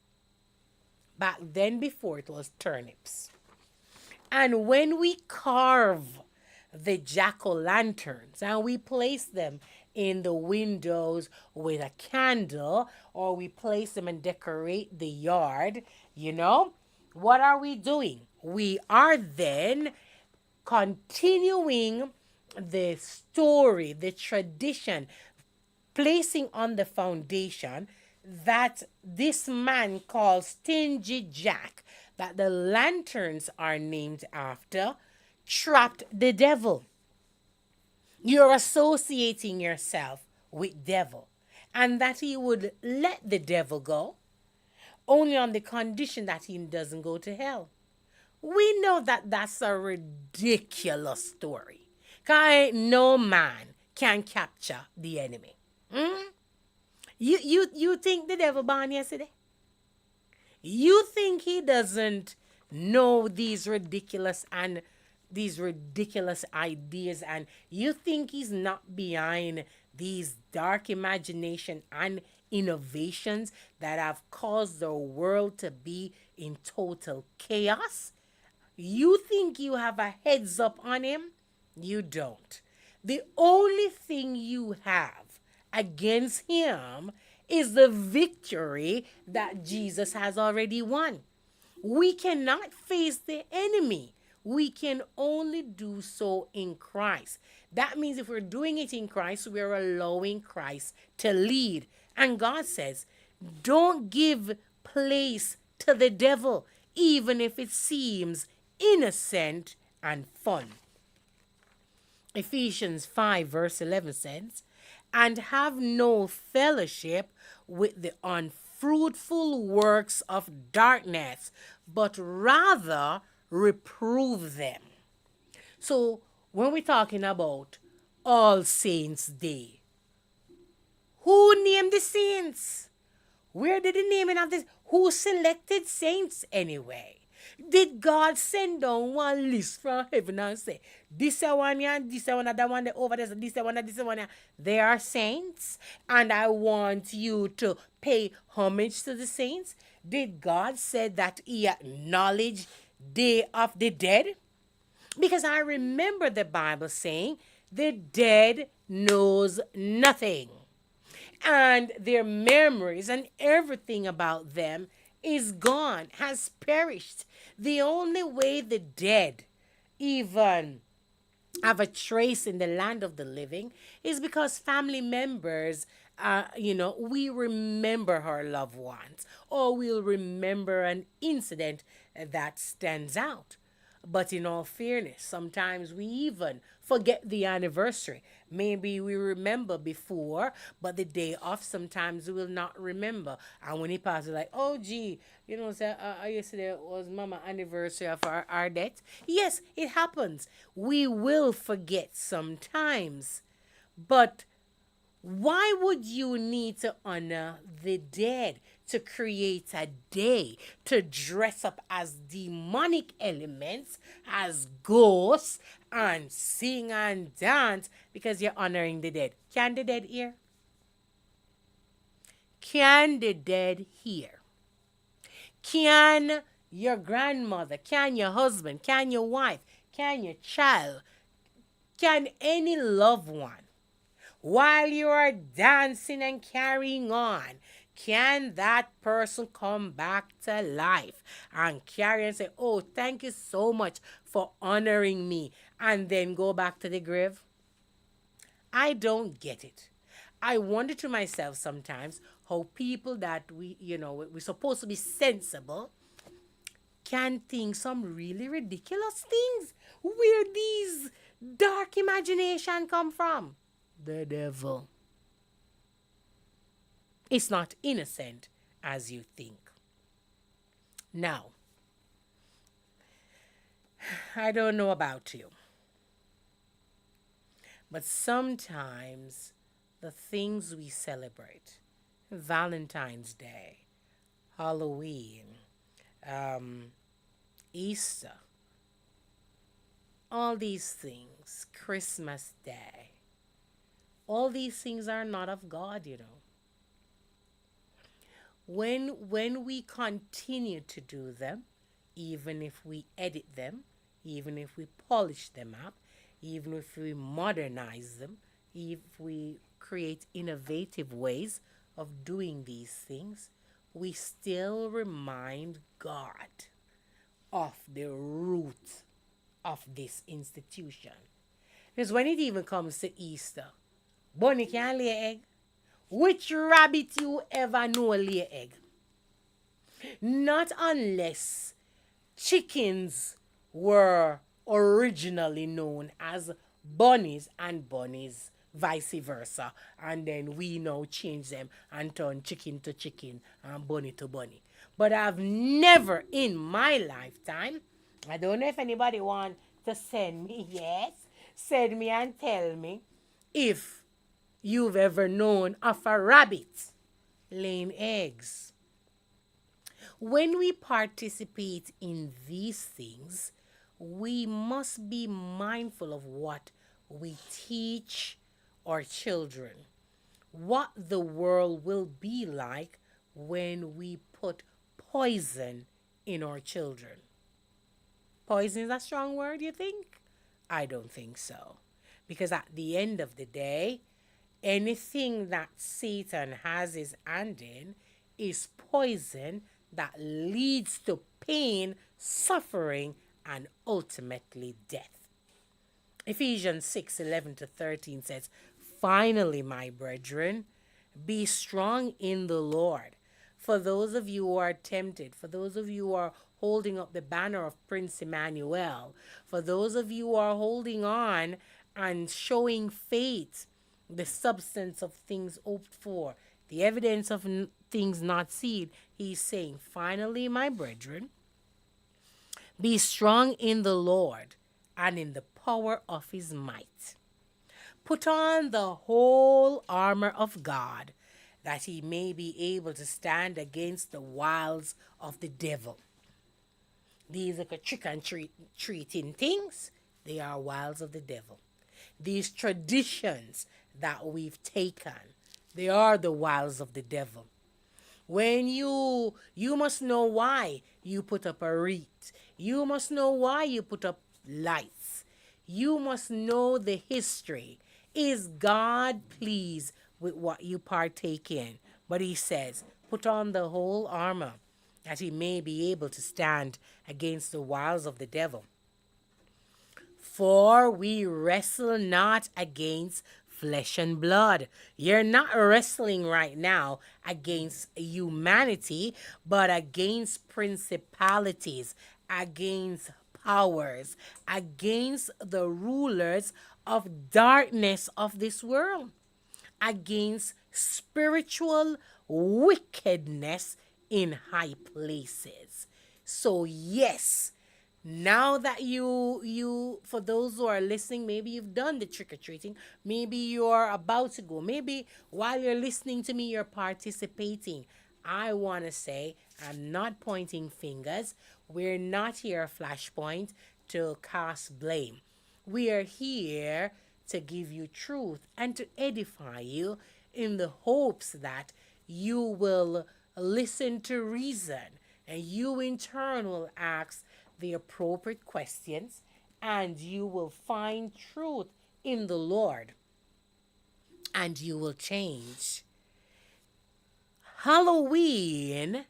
back then before it was turnips, and when we carve the jack-o'-lanterns and we place them in the windows with a candle, or we place them and decorate the yard, what are we doing? We are then continuing the story, the tradition, placing on the foundation that this man called Stingy Jack, that the lanterns are named after, trapped the devil. You're associating yourself with devil, and that he would let the devil go only on the condition that he doesn't go to hell. We know that that's a ridiculous story. Because no man can capture the enemy. You think the devil born yesterday? You think he doesn't know these ridiculous ideas, and you think he's not behind these dark imagination and innovations that have caused the world to be in total chaos? You think you have a heads up on him? You don't. The only thing you have against him is the victory that Jesus has already won. We cannot face the enemy. We can only do so in Christ. That means if we're doing it in Christ, we're allowing Christ to lead. And God says, don't give place to the devil, even if it seems innocent and fun. Ephesians 5 verse 11 says, and have no fellowship with the unfruitful works of darkness, but rather reprove them. So when we're talking about All Saints Day, who named the saints? Where did the naming of this? Who selected saints anyway? Did God send down one list from heaven and say, this one here, this one, that one, the over this one, this one here, they are saints, and I want you to pay homage to the saints? Did God say that He acknowledged Day of the Dead? Because I remember the Bible saying, the dead knows nothing, and their memories and everything about them is gone, has perished. The only way the dead even have a trace in the land of the living is because family members, we remember our loved ones, or we'll remember an incident that stands out. But in all fairness, sometimes we even forget the anniversary. Maybe we remember before, but the day off, sometimes we will not remember. And when it passes, like, oh, gee, yesterday was Mama anniversary of our death. Yes, it happens. We will forget sometimes. But why would you need to honor the dead? to create a day to dress up as demonic elements, as ghosts, and sing and dance because you're honoring the dead. Can the dead hear? Can the dead hear? Can your grandmother, can your husband, can your wife, can your child, can any loved one, while you are dancing and carrying on, can that person come back to life and carry and say, oh, thank you so much for honoring me, and then go back to the grave? I don't get it. I wonder to myself sometimes how people that we're supposed to be sensible can think some really ridiculous things. Where these dark imagination come from? The devil. It's not innocent as you think. Now, I don't know about you, but sometimes the things we celebrate, Valentine's Day, Halloween, Easter, all these things, Christmas Day, all these things are not of God, you know. When we continue to do them, even if we edit them, even if we polish them up, even if we modernize them, if we create innovative ways of doing these things, we still remind God of the root of this institution. Because when it even comes to Easter, bunny can't lay egg. Which rabbit you ever know lay egg? Not unless chickens were originally known as bunnies and bunnies vice versa, and then we now change them and turn chicken to chicken and bunny to bunny. But I've never in my lifetime, I don't know if anybody want to send me, yes, send me and tell me if you've ever known of a rabbit laying eggs. When we participate in these things, we must be mindful of what we teach our children, what the world will be like when we put poison in our children. Poison is a strong word, you think? I don't think so. Because at the end of the day, anything that Satan has his hand in is poison that leads to pain, suffering, and ultimately death. Ephesians 6:11-13 says, finally, my brethren, be strong in the Lord. For those of you who are tempted, for those of you who are holding up the banner of Prince Emmanuel, for those of you who are holding on and showing faith, the substance of things hoped for, the evidence of things not seen, he's saying, finally, my brethren, be strong in the Lord and in the power of his might. Put on the whole armor of God, that he may be able to stand against the wiles of the devil. These are trick and treating things. They are wiles of the devil. These traditions that we've taken, they are the wiles of the devil. When you must know why you put up a wreath. You must know why you put up lights. You must know the history. Is God pleased with what you partake in? But he says, put on the whole armor, that he may be able to stand against the wiles of the devil. For we wrestle not against flesh and blood. You're not wrestling right now against humanity, but against principalities, against powers, against the rulers of darkness of this world, against spiritual wickedness in high places. So yes, now that you for those who are listening, maybe you've done the trick-or-treating, maybe you're about to go, maybe while you're listening to me you're participating. I want to say, I'm not pointing fingers. We're not here, Flashpoint, to cast blame. We are here to give you truth and to edify you in the hopes that you will listen to reason and you in turn will ask the appropriate questions and you will find truth in the Lord and you will change. Halloween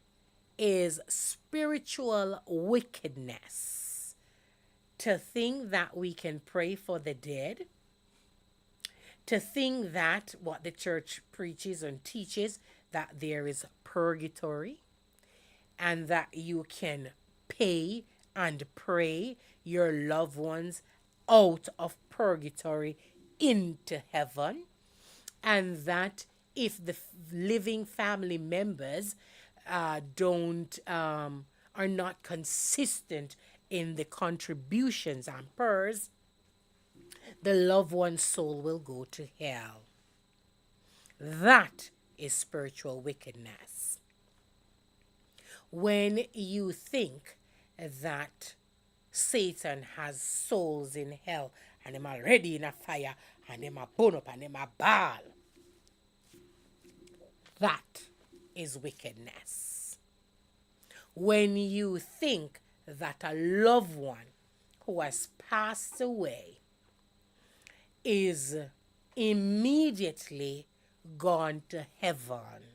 is spiritual wickedness. To think that we can pray for the dead, to think that what the church preaches and teaches, that there is purgatory and that you can pay and pray your loved ones out of purgatory into heaven, and that if the living family members don't are not consistent in the contributions and prayers, the loved one's soul will go to hell. That is spiritual wickedness. When you think that Satan has souls in hell and them already in a fire and them a burn up and them a ball, that is wickedness. When you think that a loved one who has passed away is immediately gone to heaven,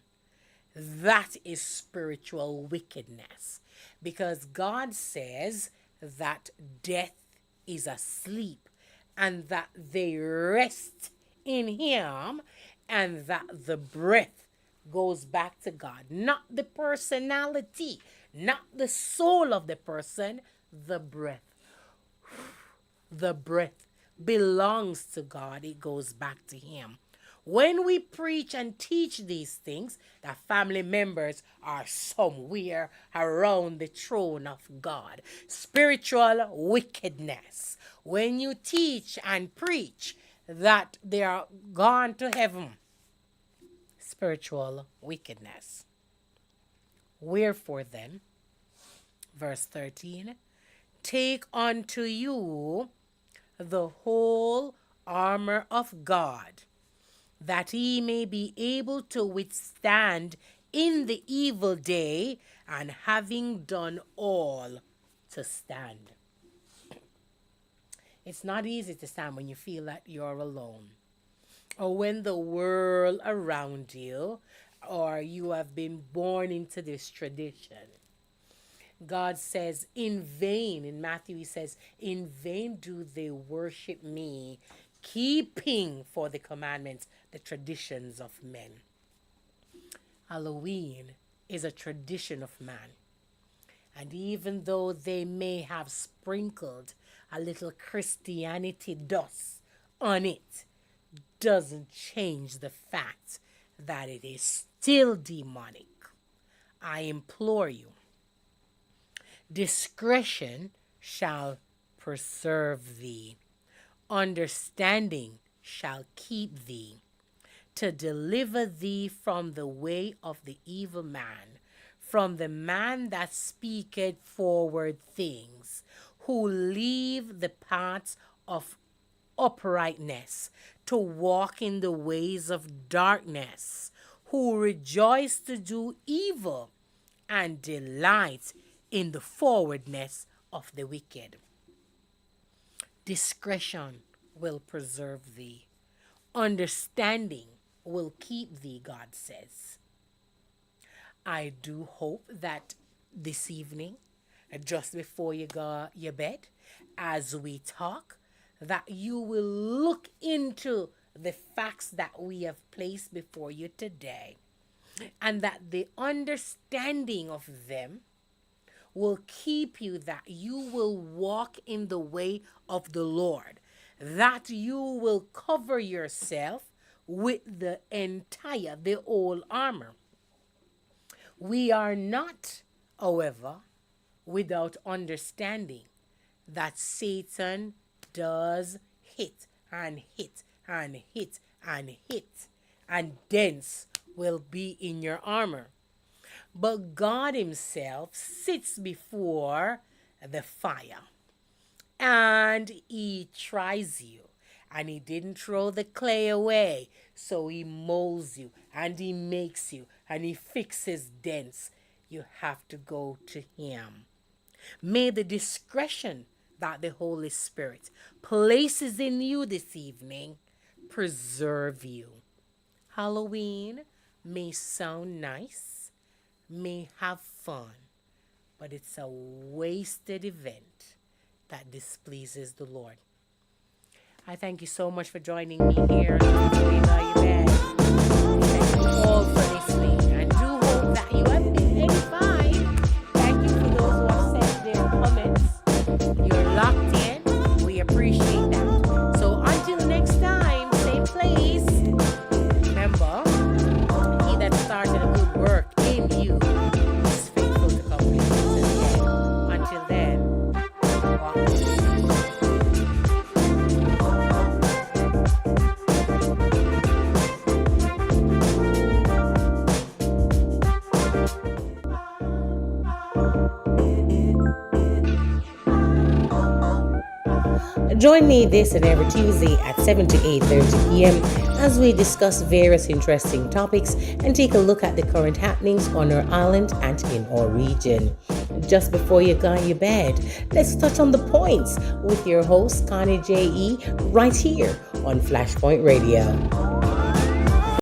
that is spiritual wickedness. Because God says that death is asleep and that they rest in Him and that the breath goes back to God. Not the personality, not the soul of the person, the breath. The breath belongs to God, it goes back to Him. When we preach and teach these things, that family members are somewhere around the throne of God. Spiritual wickedness. When you teach and preach that they are gone to heaven, spiritual wickedness. Wherefore then, verse 13, take unto you the whole armor of God, that ye may be able to withstand in the evil day, and having done all, to stand. It's not easy to stand when you feel that you're alone, or when the world around you, or you have been born into this tradition. God says, in vain, in Matthew he says, in vain do they worship me, keeping for the commandments the traditions of men. Halloween is a tradition of man. And even though they may have sprinkled a little Christianity dust on it, doesn't change the fact that it is still demonic. I implore you, discretion shall preserve thee, understanding shall keep thee, to deliver thee from the way of the evil man, from the man that speaketh forward things, who leave the paths of uprightness, to walk in the ways of darkness, who rejoice to do evil, and delight in the forwardness of the wicked. Discretion will preserve thee. Understanding will keep thee, God says. I do hope that this evening, just before you go your bed, as we talk, that you will look into the facts that we have placed before you today, and that the understanding of them will keep you, that you will walk in the way of the Lord, that you will cover yourself with the whole armor. We are not, however, without understanding that Satan does hit and hit and hit and hit, and dents will be in your armor. But God Himself sits before the fire and He tries you. And He didn't throw the clay away. So He molds you and He makes you and He fixes dents. You have to go to Him. May the discretion that the Holy Spirit places in you this evening preserve you. Halloween may sound nice, may have fun, but it's a wasted event that displeases the Lord. I thank you so much for joining me here. Thank you all for listening, and do hope that you have been edified. Thank you for those who have sent their comments. You're locked in. We appreciate that. So until next time, same place. Remember, He that started a good work in you is faithful to complete it to the end. Until then, walk with Him. Join me this and every Tuesday at 7 to 8:30 p.m. as we discuss various interesting topics and take a look at the current happenings on our island and in our region. Just before you go to your bed, let's touch on the points with your host, Connie J.E., right here on Flashpoint Radio.